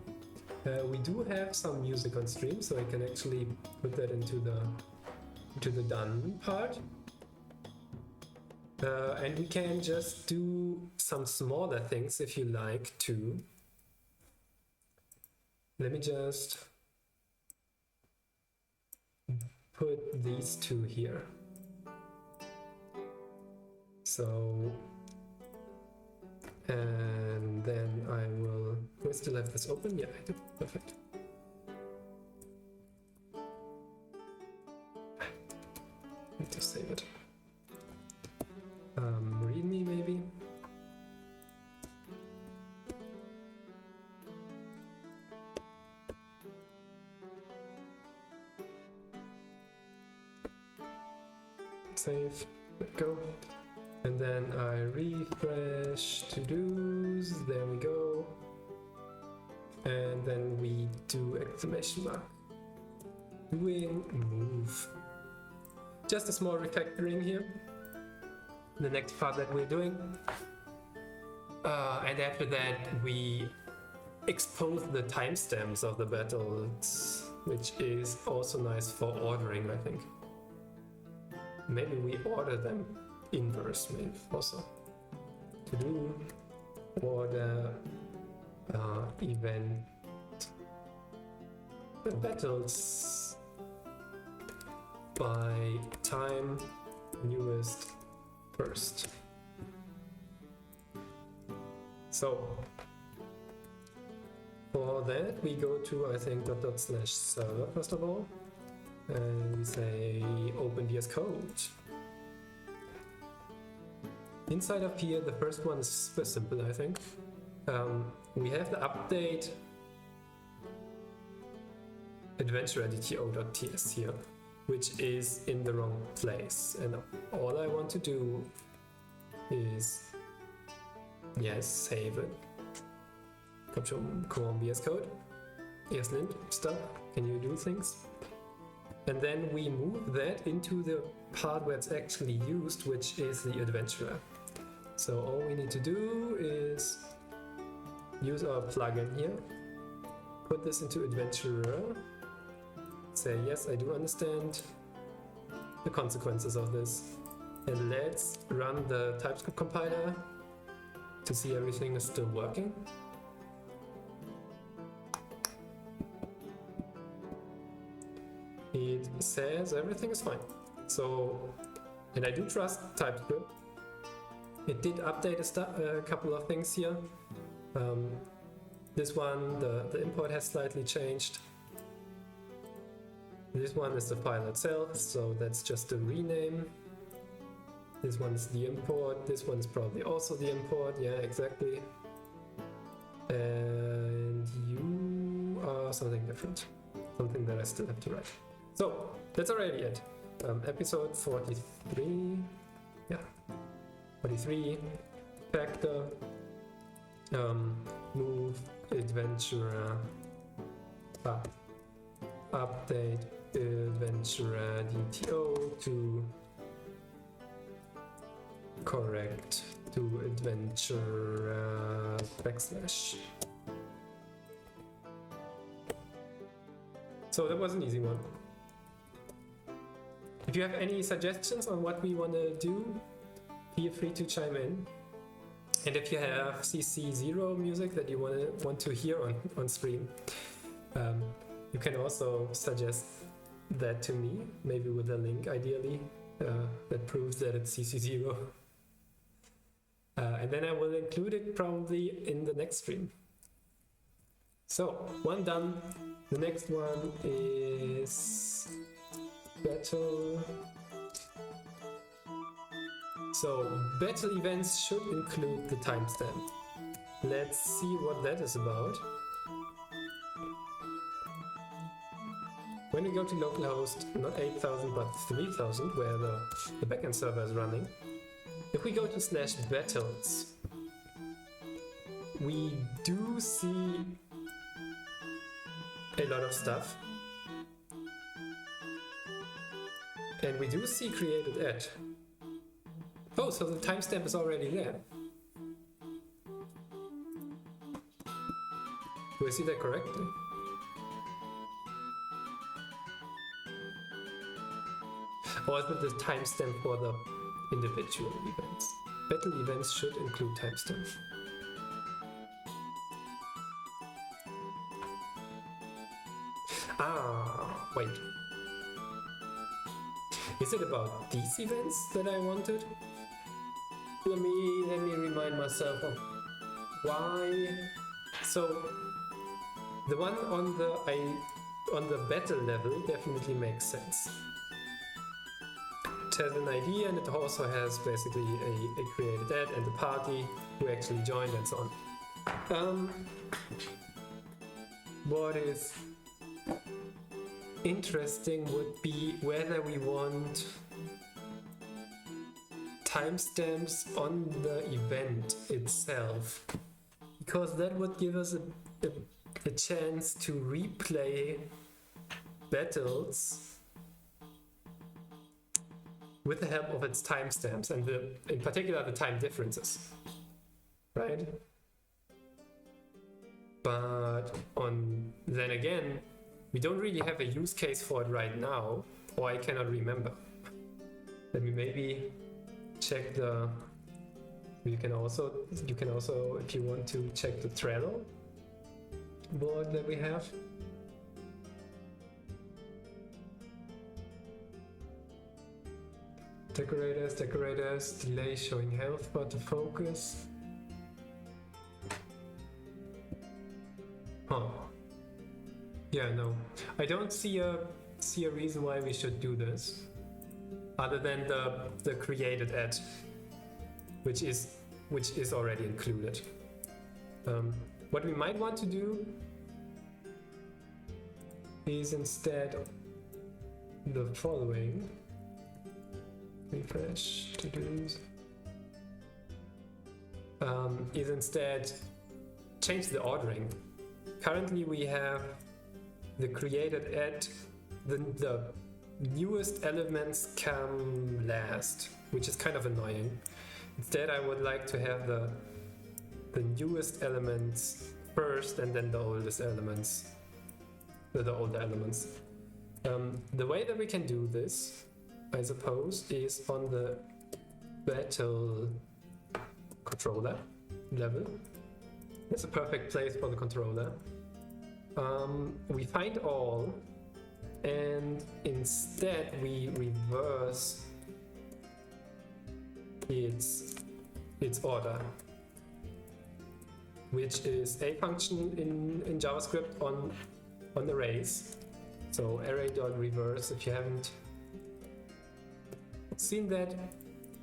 We do have some music on stream, so I can actually put that into the done part. And we can just do some smaller things if you like to. Let me just put these two here. So, and then I will, do I still have this open? Yeah, I do, perfect. Need to save it. README maybe. save, there we go. And then I refresh to-dos, there we go. And then we do exclamation mark. Doing move. Just a small refactoring here. The next part that we're doing. And after that we expose the timestamps of the battles, which is also nice for ordering, I think. Maybe we order them inverse, maybe also. To do order event battles by time newest first. So for that we go to, I think, /server first of all, and we say open VS Code. Inside of here, the first one is super simple, I think. We have the update adventure.dto.ts here, which is in the wrong place, and all I want to do is, yes, save it. Come on, VS Code. Yes, lint stuff. Can you do things? And then we move that into the part where it's actually used, which is the adventurer. So all we need to do is use our plugin here, put this into adventurer, say yes, I do understand the consequences of this, and let's run the TypeScript compiler to see everything is still working. It says everything is fine. So, and I do trust TypeScript. It did update a couple of things here. This one, the import has slightly changed. This one is the file itself, so that's just a rename. This one is the import. This one is probably also the import. Yeah, exactly. And you are something different. Something that I still have to write. So, that's already it. Episode 43. Yeah. 43. Factor. Move. Adventurer. Update. Adventurer DTO to correct to adventurer /. So that was an easy one. If you have any suggestions on what we want to do, feel free to chime in. And if you have CC0 music that you want to hear on stream, you can also suggest that to me, maybe with a link ideally that proves that it's CC0. And then I will include it probably in the next stream. So, one done. The next one is battle. So, battle events should include the timestamp. Let's see what that is about. When we go to localhost, not 8000 but 3000, where the backend server is running, if we go to /battles, we do see a lot of stuff. And we do see created at. Oh, so the timestamp is already there. Do I see that correctly? Or is it the timestamp for the individual events? Battle events should include timestamp. Ah, wait. Is it about these events that I wanted? Let me remind myself of why. So the one on the battle level definitely makes sense. It has an ID and it also has basically a created ad and the party who actually joined and so on. What is interesting would be whether we want timestamps on the event itself, because that would give us a chance to replay battles with the help of its timestamps and in particular the time differences, right? But then again, we don't really have a use case for it right now, or I cannot remember. Let me maybe check the. You can also, if you want to, check the Trello board that we have. Decorators, delay showing health bar to focus. Huh. Yeah, no. I don't see a reason why we should do this. Other than the created ad, which is already included. What we might want to do is instead the following. Refresh to do's. Is instead change the ordering. Currently we have the created ad, the newest elements come last, which is kind of annoying. Instead I would like to have the newest elements first and then the oldest elements, the older elements. The way that we can do this, I suppose, is on the battle controller level. It's a perfect place for the controller. We find all, and instead we reverse its order, which is a function in JavaScript on arrays. So array.reverse, if you haven't seen that,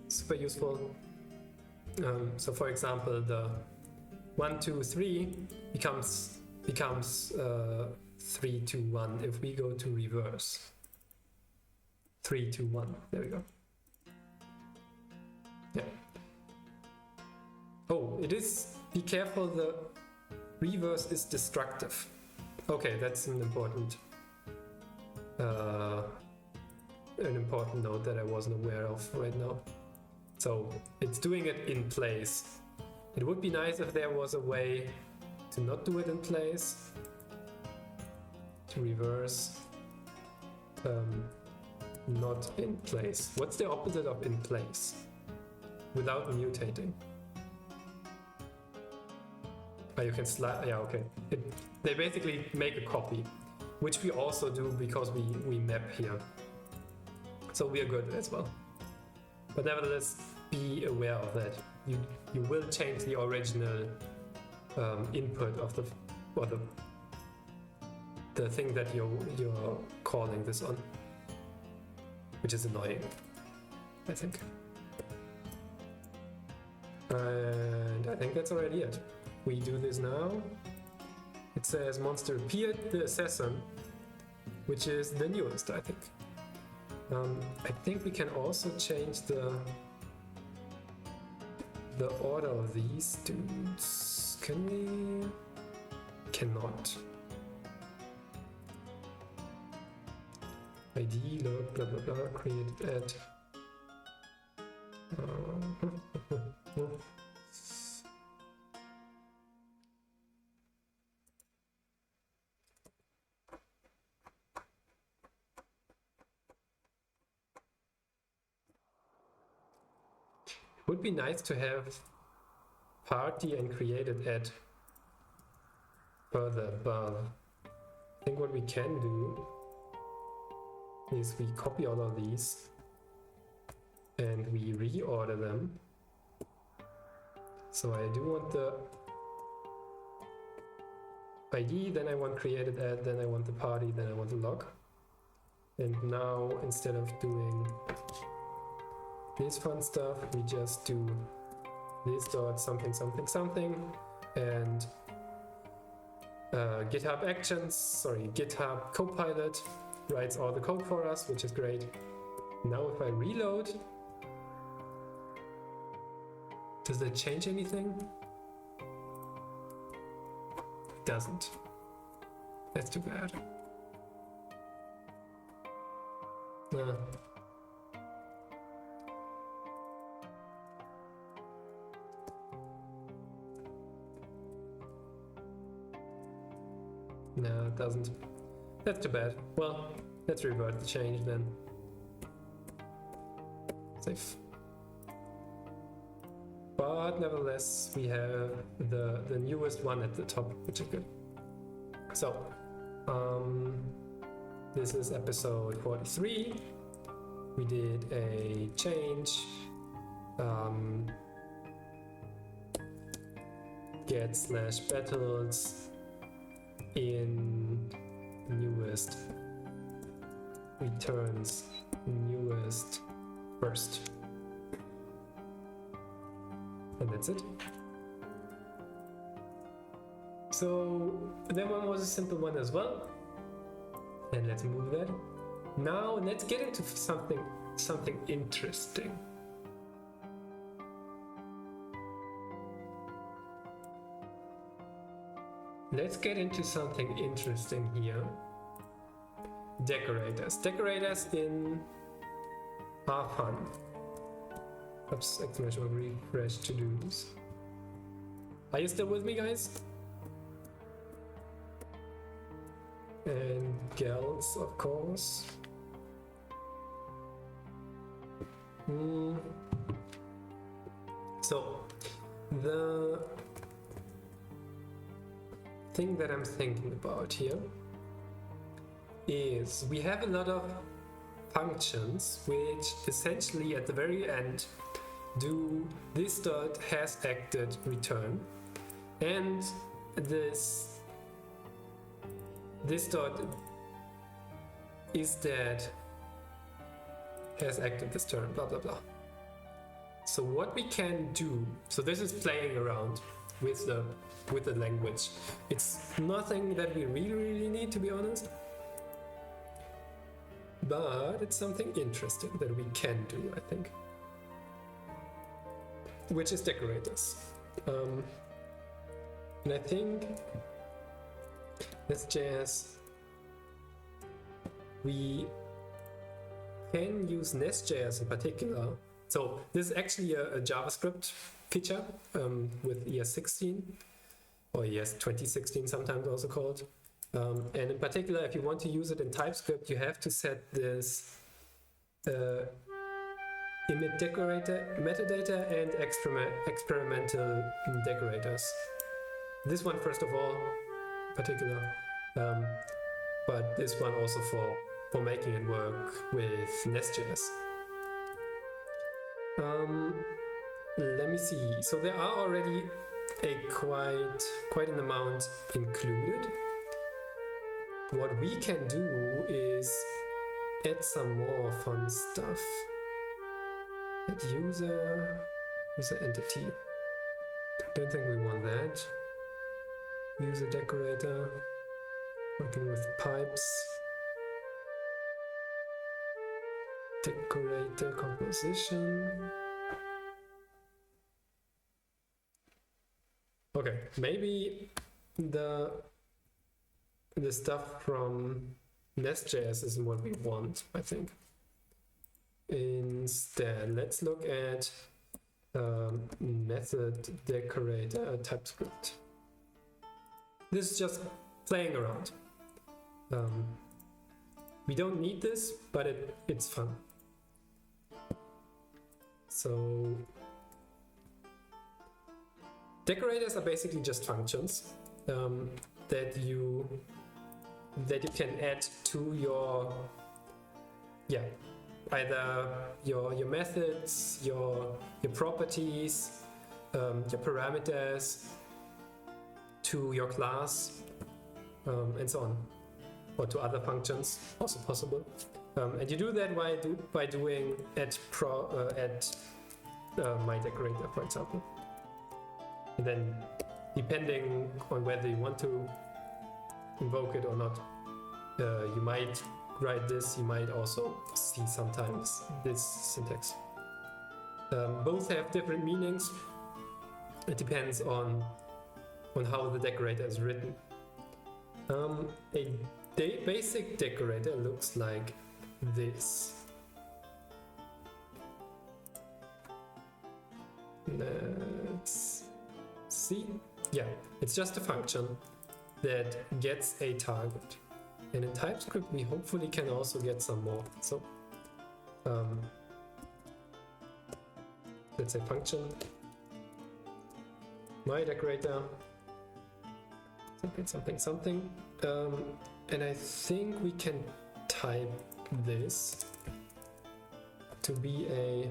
super useful. So for example, the 1, 2, 3 becomes 3, 2, 1 if we go to reverse. 3, 2, 1. There we go. Yeah. Oh, it is. Be careful. The reverse is destructive. Okay, that's an important note that I wasn't aware of right now. So it's doing it in place. It would be nice if there was a way to not do it in place, to reverse not in place. What's the opposite of in place? Without mutating. Oh, you can slide. Yeah, okay. They basically make a copy, which we also do because we map here. So we are good as well. But nevertheless, be aware of that. You will change the original input of the thing that you're calling this on, which is annoying, I think. And I think that's already it. We do this now. It says monster appeared, the assassin, which is the newest, I think. I think we can also change the order of these dudes. Can we? Cannot. ID, log, blah blah blah, created at. Would be nice to have party and created at further above. I think what we can do is we copy all of these and we reorder them. So I do want the ID, then I want created at, then I want the party, then I want the log. And now instead of doing this fun stuff, we just do this dot something something something, and GitHub Actions, GitHub Copilot writes all the code for us, which is great. Now if I reload, Does that change anything? It doesn't. That's too bad. No. No, it doesn't. That's too bad. Well, let's revert the change then. Save. But nevertheless, we have the newest one at the top, which is good. So, this is episode 43. We did a change. Get/battles in newest returns newest first. And that's it. So that one was a simple one as well. And let's move that. Now let's get into something interesting. Let's get into something interesting here. Decorators. Decorators in are fun. Oops, exclamation mark, refresh to-dos. Are you still with me, guys? And gals, of course. So, the thing that I'm thinking about here is we have a lot of functions which essentially at the very end do this dot has acted return, and this dot is that has acted this turn, blah blah blah. So what we can do, so this is playing around with the language. It's nothing that we really need, to be honest, but it's something interesting that we can do, I think, which is decorators. And I think Nest.js, we can use Nest.js in particular. So this is actually a JavaScript feature with ES16 or ES 2016 sometimes also called. And in particular, if you want to use it in TypeScript, you have to set this emit decorator metadata and experimental decorators. This one first of all, in particular, but this one also for making it work with Nest.js. Let me see. So there are already a quite an amount included. What we can do is add some more fun stuff. Add user entity. Don't think we want that. User decorator. Working with pipes. Decorator composition. Okay, maybe the stuff from Nest.js isn't what we want, I think. Instead, let's look at method decorator TypeScript. This is just playing around. We don't need this, but it's fun. So decorators are basically just functions that you can add to your either your methods, your properties, your parameters to your class, and so on, or to other functions, also possible. And you do that by doing add my decorator, for example. And then, depending on whether you want to invoke it or not, you might write this. You might also see sometimes this syntax. Both have different meanings. It depends on how the decorator is written. A basic decorator looks like this. Let's see. Yeah, it's just a function that gets a target. And in TypeScript, we hopefully can also get some more. So let's say function my decorator something. And I think we can type this to be a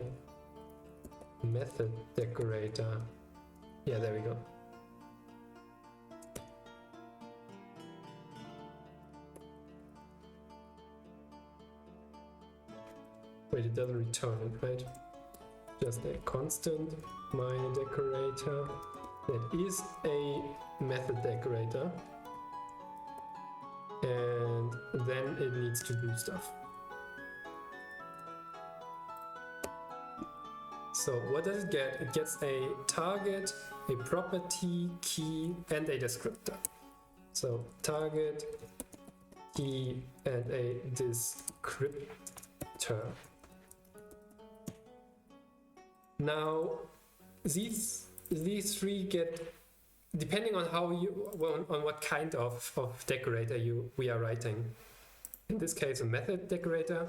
method decorator. Yeah, there we go. Wait, it doesn't return it, right? Just a constant my decorator that is a method decorator, and then it needs to do stuff. So what does it get? It gets a target, a property, key, and a descriptor. So target, key, and a descriptor. Now these three get, depending on how on what kind of decorator we are writing. In this case, a method decorator.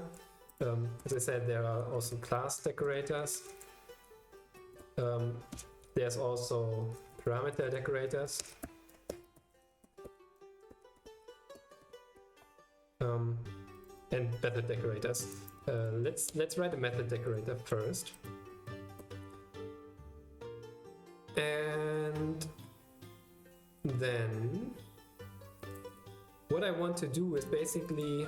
As I said, there are also class decorators. There's also parameter decorators. And method decorators. Let's write a method decorator first. And then what I want to do is basically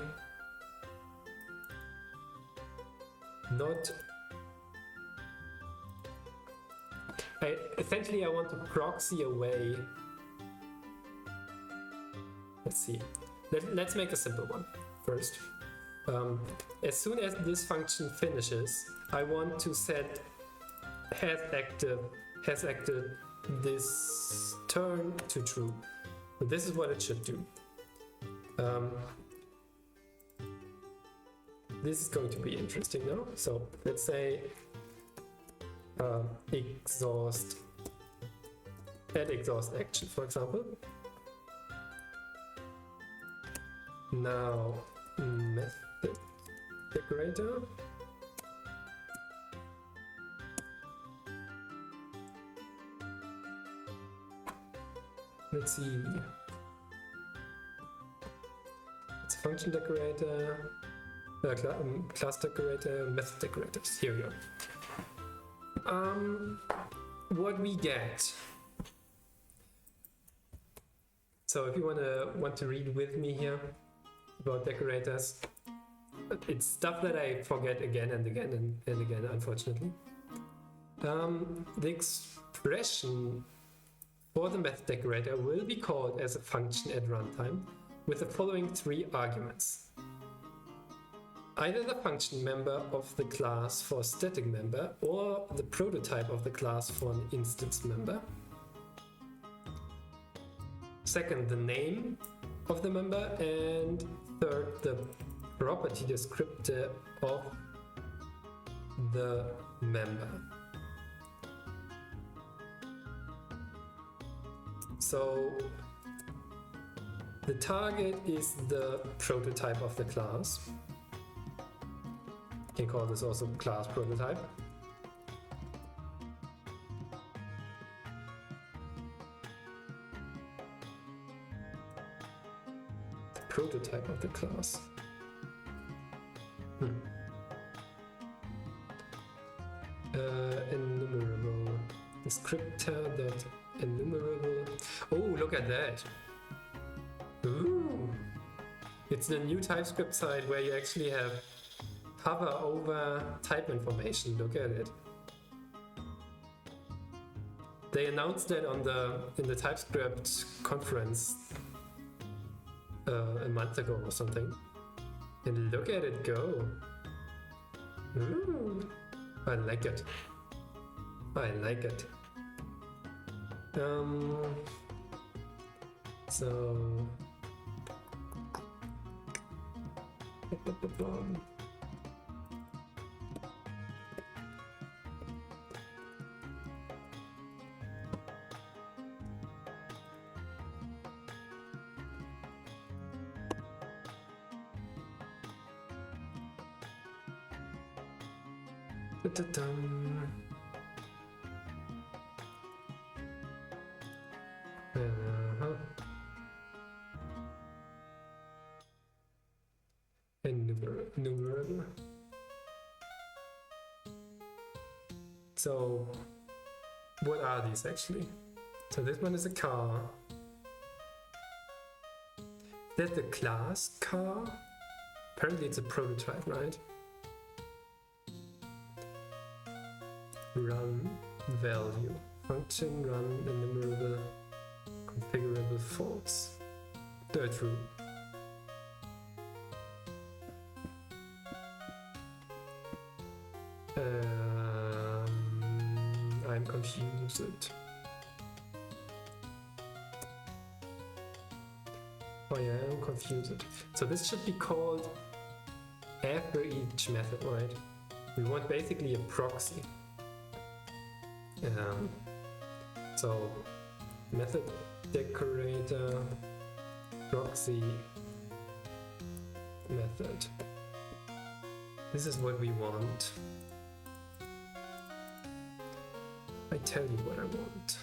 essentially I want to proxy away. Let's see. Let's make a simple one first. As soon as this function finishes, I want to set has acted this turn to true. So this is what it should do. This is going to be interesting now. So let's say exhaust action, for example. Now method decorator. Let's see. It's a function decorator, class decorator, method decorators. Here we go. What we get. So if you want to read with me here about decorators, it's stuff that I forget again and again and again, unfortunately. The expression for the method decorator will be called as a function at runtime with the following three arguments. Either the function member of the class for a static member or the prototype of the class for an instance member. Second, the name of the member, and third, the property descriptor of the member. So the target is the prototype of the class. You can call this also class prototype. The prototype of the class. Enumerable. Descriptor.enumerable. Oh, look at that. Ooh. It's the new TypeScript side where you actually have hover over type information. Look at it. They announced that in the TypeScript conference a month ago or something. And look at it go. Ooh. I like it. I like it. So enumerable. So what are these actually? So this one is a car. That's the class car. Apparently it's a prototype, right? Run value. Function run enumerable configurable false. True. I'm confused. Oh yeah, I'm confused. So this should be called after each method, right? We want basically a proxy. So method decorator proxy method. This is what we want. I tell you what I want.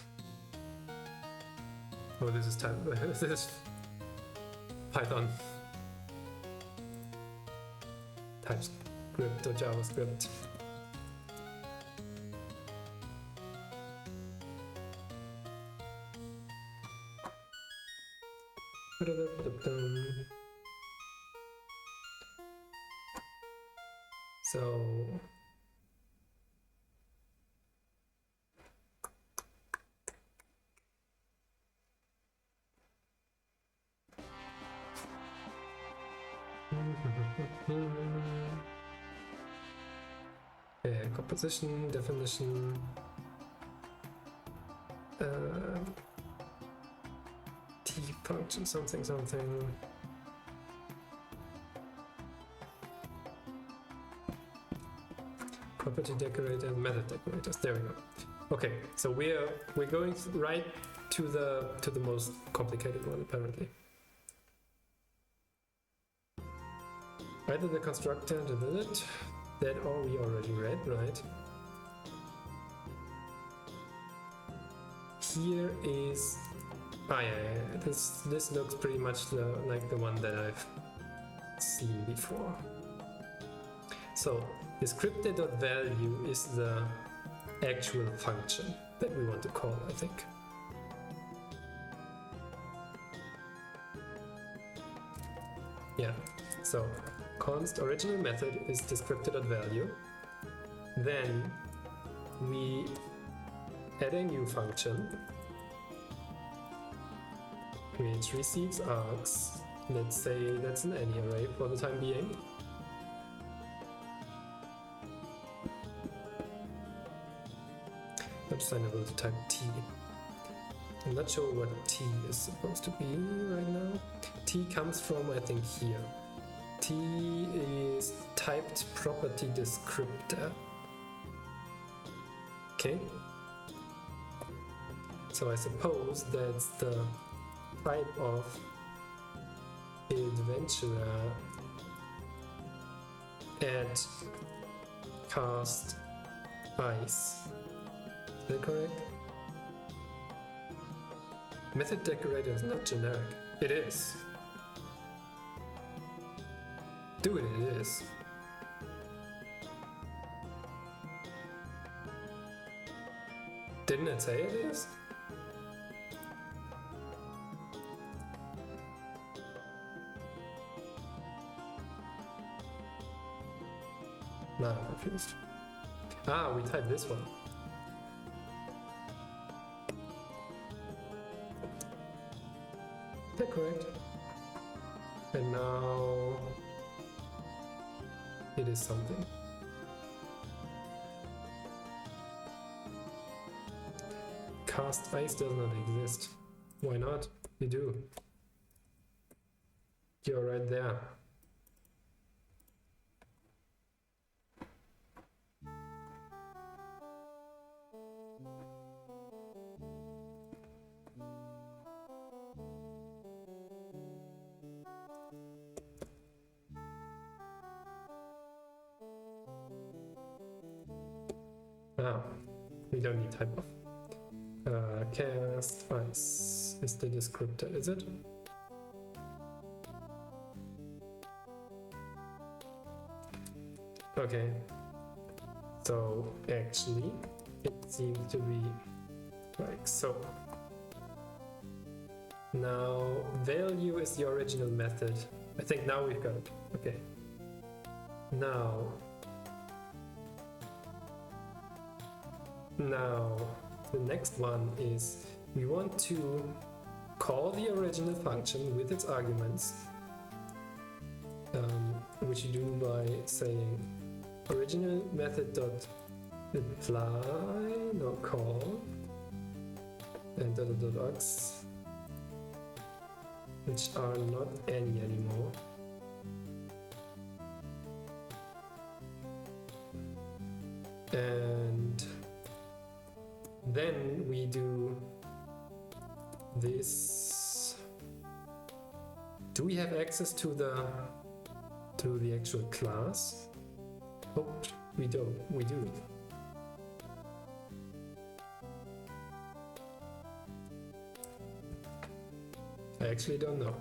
Oh, this is this is Python. TypeScript or JavaScript. So yeah, composition, definition, T function, something. Property decorators, method decorators. There we go. Okay, so we're going right to the most complicated one apparently. Either the constructor and the village, that all we already read, right? Here is this looks pretty much like the one that I've seen before. So descriptor.value is the actual function that we want to call, I think. Yeah, so const original method is descriptor.value. Then we add a new function which receives args. Let's say that's an any array for the time being. I'm just unable to type T. I'm not sure what T is supposed to be right now. T comes from, I think, here. T is typed property descriptor. Okay. So I suppose that's the type of adventurer at cast ice. Is that correct? Method decorator is not generic. It is. Dude, it is. Didn't it say it is? Now I'm confused. Ah, we typed this one. Is that correct? And now it is something. cast ice does not exist. Why not? You do. You're right there. Ah, we don't need type of. Cast ice is the descriptor, is it? Okay, so actually it seems to be like so. Now value is the original method. I think now we've got it. Okay. Now the next one is we want to call the original function with its arguments, which you do by saying original method dot apply, no call, and .x, which are not any anymore. And then we do this. Do we have access to the actual class? Oh, we do. We do. I actually don't know.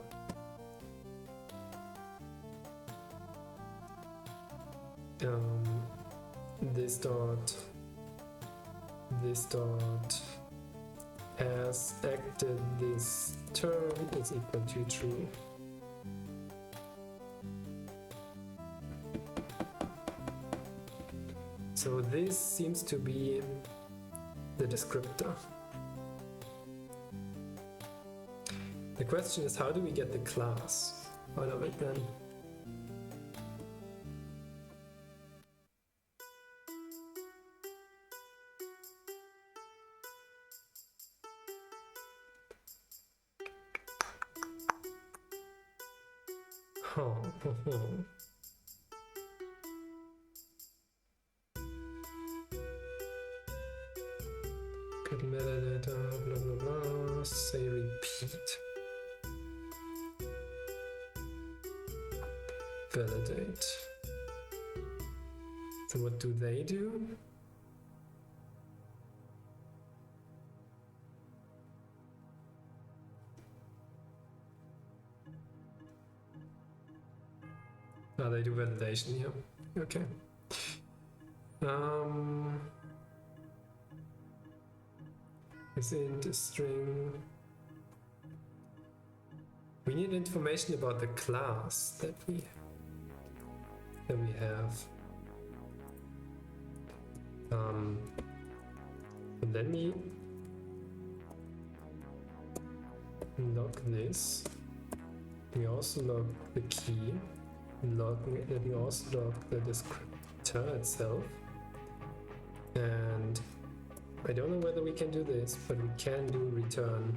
This dot has acted this term is equal to true. So this seems to be the descriptor. The question is, how do we get the class out of it then? Good metadata, blah blah blah, say repeat. Validate. So what do they do? Oh, they do validation here. Okay. Isn't a string. We need information about the class that we have. And then we log this. We also log the key. We also log the descriptor itself. And I don't know whether we can do this, but we can do return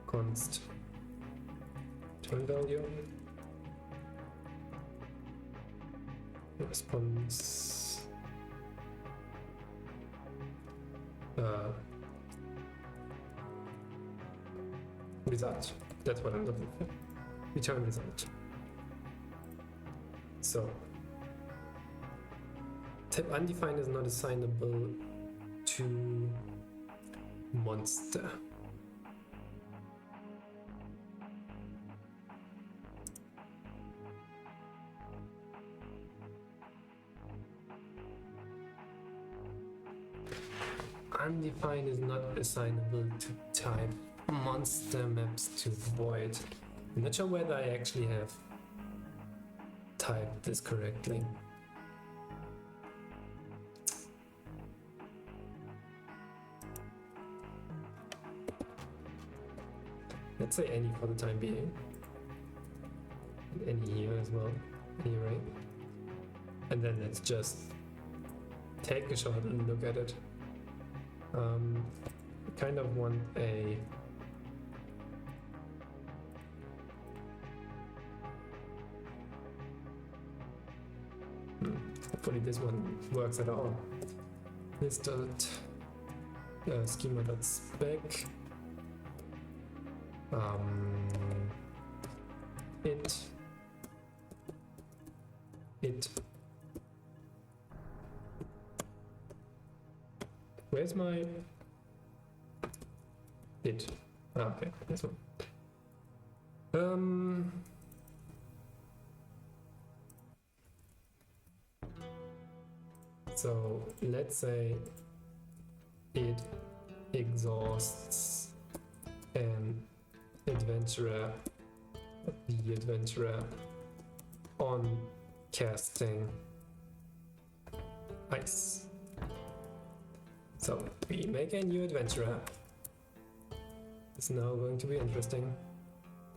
const return value response result. That's what I'm looking for. Return result. So type undefined is not assignable to monster. Undefined is not assignable to type. Monster maps to void. I'm not sure whether I actually have typed this correctly. Let's say any for the time being. And any here as well. Any right? And then let's just take a shot and look at it. I kind of want a hopefully this one works at all. This dot schema dot spec it where's my it? Okay, this one. So let's say it exhausts an adventurer, the adventurer on casting ice. So we make a new adventurer. It's now going to be interesting.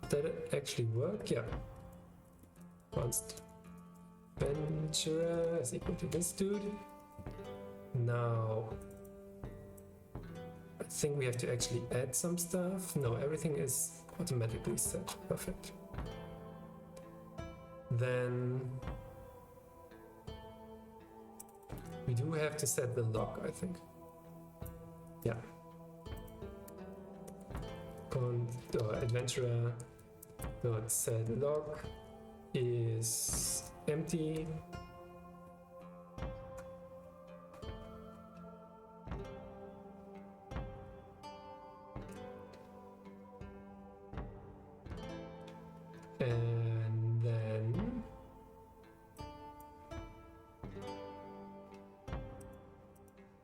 Did it actually work? Yeah. Const adventurer is equal to this dude. Now I think we have to actually add some stuff. No, everything is automatically set. Perfect. Then we do have to set the lock, I think. Yeah. Adventurer dot set lock is empty. And then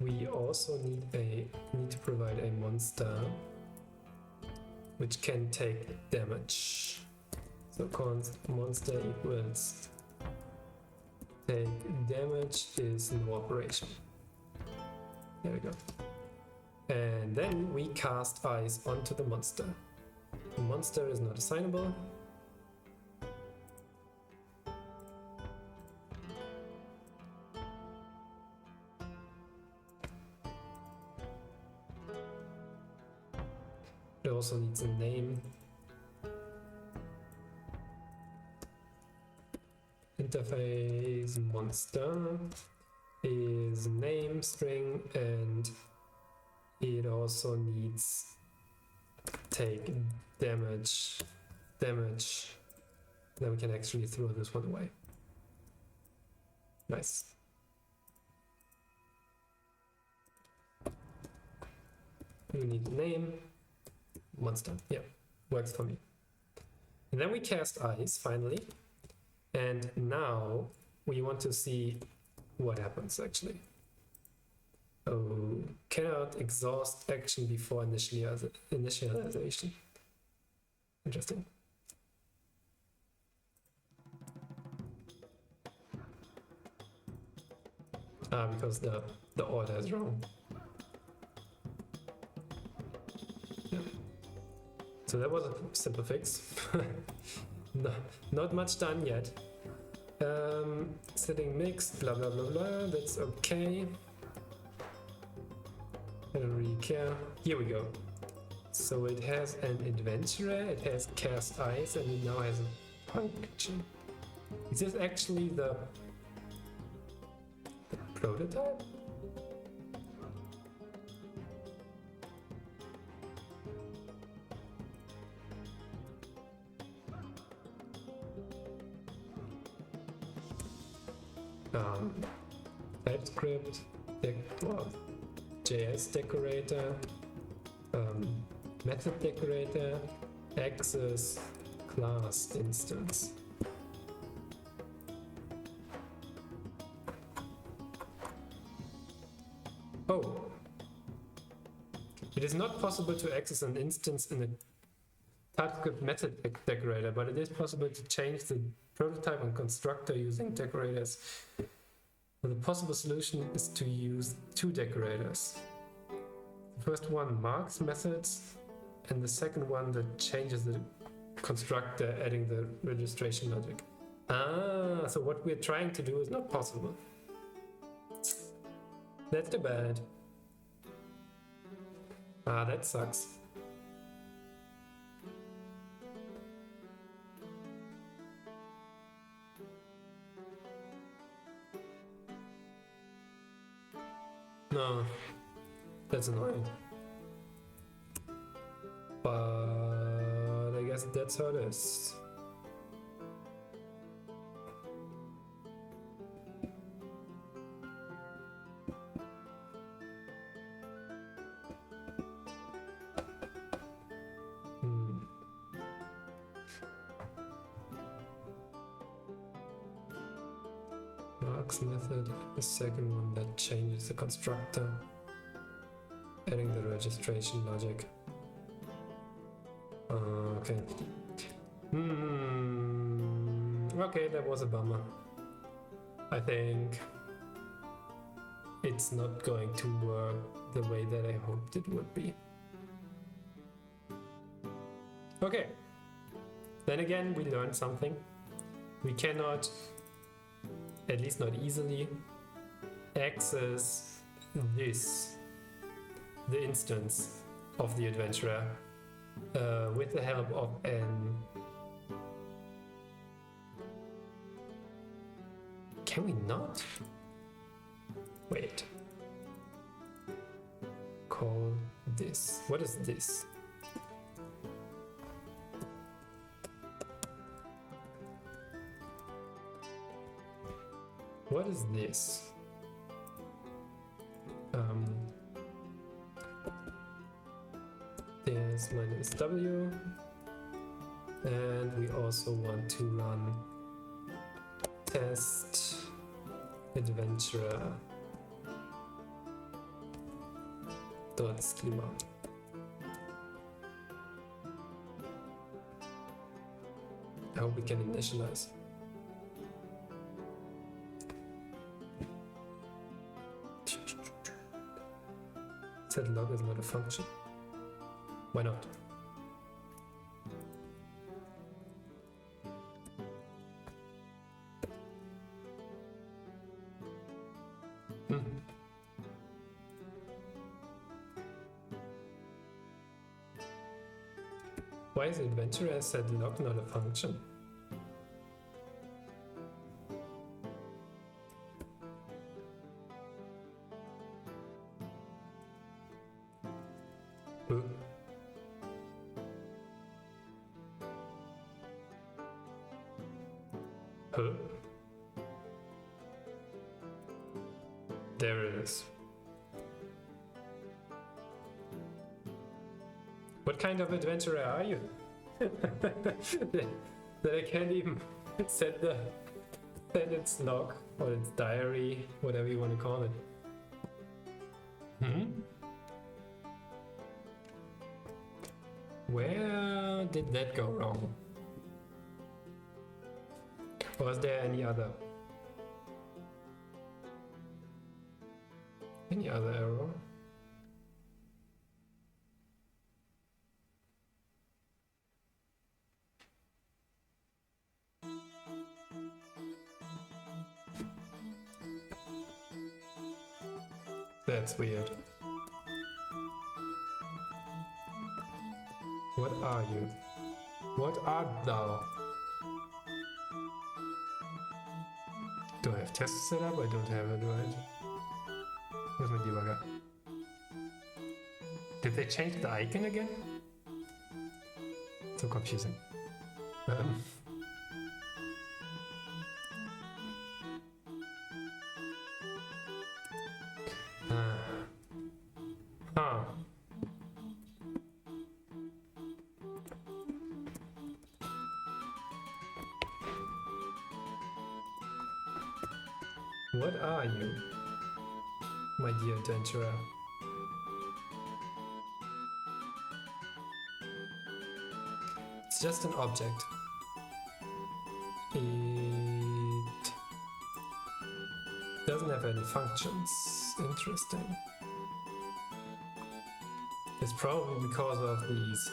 we also need to provide a monster which can take damage. So const monster equals take damage is no operation. There we go. And then we cast ice onto the monster. The monster is not assignable. It also needs a name. Interface monster is name string, and it also needs take damage. Then we can actually throw this one away. Nice. We need a name. Monster. Yeah, works for me. And then we cast ice finally. And now we want to see what happens actually. Oh, cannot exhaust action before initialization. Interesting. Because the order is wrong. Yeah. So that was a simple fix. No, not much done yet. Setting mixed, blah blah blah blah. That's okay. I don't really care. Here we go. So it has an adventurer, it has cast ice, and it now has a function. Is this actually the prototype? TypeScript, JS decorator, method decorator, access class instance. Oh, it is not possible to access an instance in a TypeScript method decorator, but it is possible to change the prototype and constructor using decorators. The possible solution is to use two decorators. The first one marks methods, and the second one that changes the constructor, adding the registration logic. So what we're trying to do is not possible. That's too bad. Ah, that sucks. No, that's annoying. But I guess that's how it is. Marks method, the second one that changes the constructor, adding the registration logic. Okay. Okay, that was a bummer. I think it's not going to work the way that I hoped it would be. Okay. Then again, we learned something. We cannot, at least not easily, access this, the instance of the adventurer, with the help of an... Can we not? Wait. Call this. What is this? What is this? There's minus W, and we also want to run test adventurer dot schema. I hope we can initialize. Set log is not a function. Why not? Why is adventurer set log not a function? Huh? There it is. What kind of adventurer are you? that I can't even set its log or its diary, whatever you want to call it. Where did that go wrong? Was there any other error? That's weird. What are you? What art thou? Do I have tests set up? I don't have it, right? Where's my debugger? Did they change the icon again? So confusing. What are you, my dear adventurer? It's just an object. It doesn't have any functions. Interesting. It's probably because of these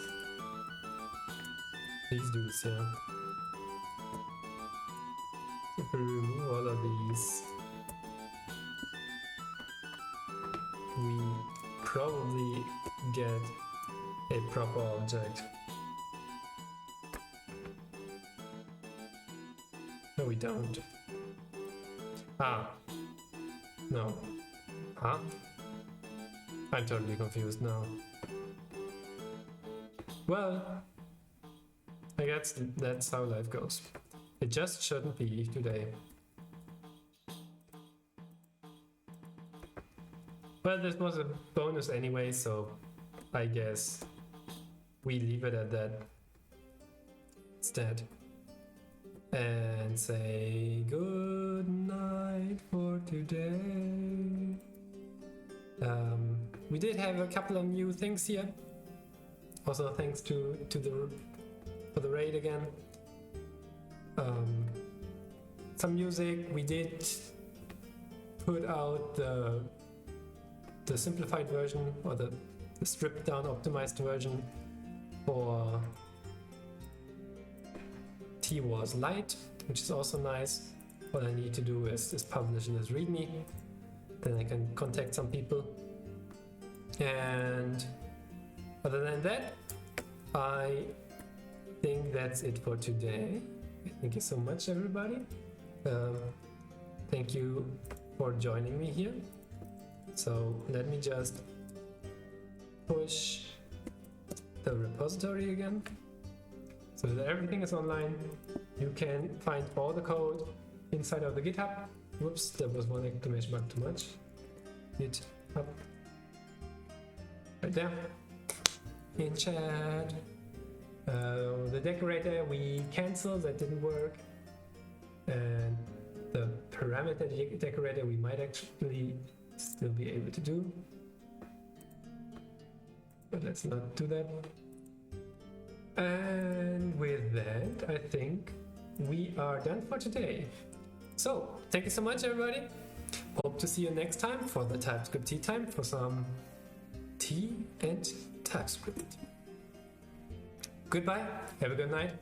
dudes here. If we remove all of these, we probably get a proper object. No, we don't. Ah. No. Huh? I'm totally confused now. Well, I guess that's how life goes. It just shouldn't be today. But this was a bonus anyway, so I guess we leave it at that instead. And say good night for today. We did have a couple of new things here. Also thanks to for the raid again. Some music. We did put out the simplified version, or the stripped down optimized version for Teawars Lite, which is also nice. All I need to do is publish in this README, then I can contact some people. And other than that, I think that's it for today. Thank you so much, everybody. Thank you for joining me here. So let me just push the repository again, so that everything is online. You can find all the code inside of the GitHub. Whoops, that was one exclamation mark too much. GitHub. Right there. In chat. The decorator we canceled, that didn't work. And the parameter decorator we might actually still be able to do. But let's not do that. And with that, I think we are done for today. So, thank you so much, everybody. Hope to see you next time for the TypeScript tea time, for some tea and TypeScript. Goodbye, have a good night.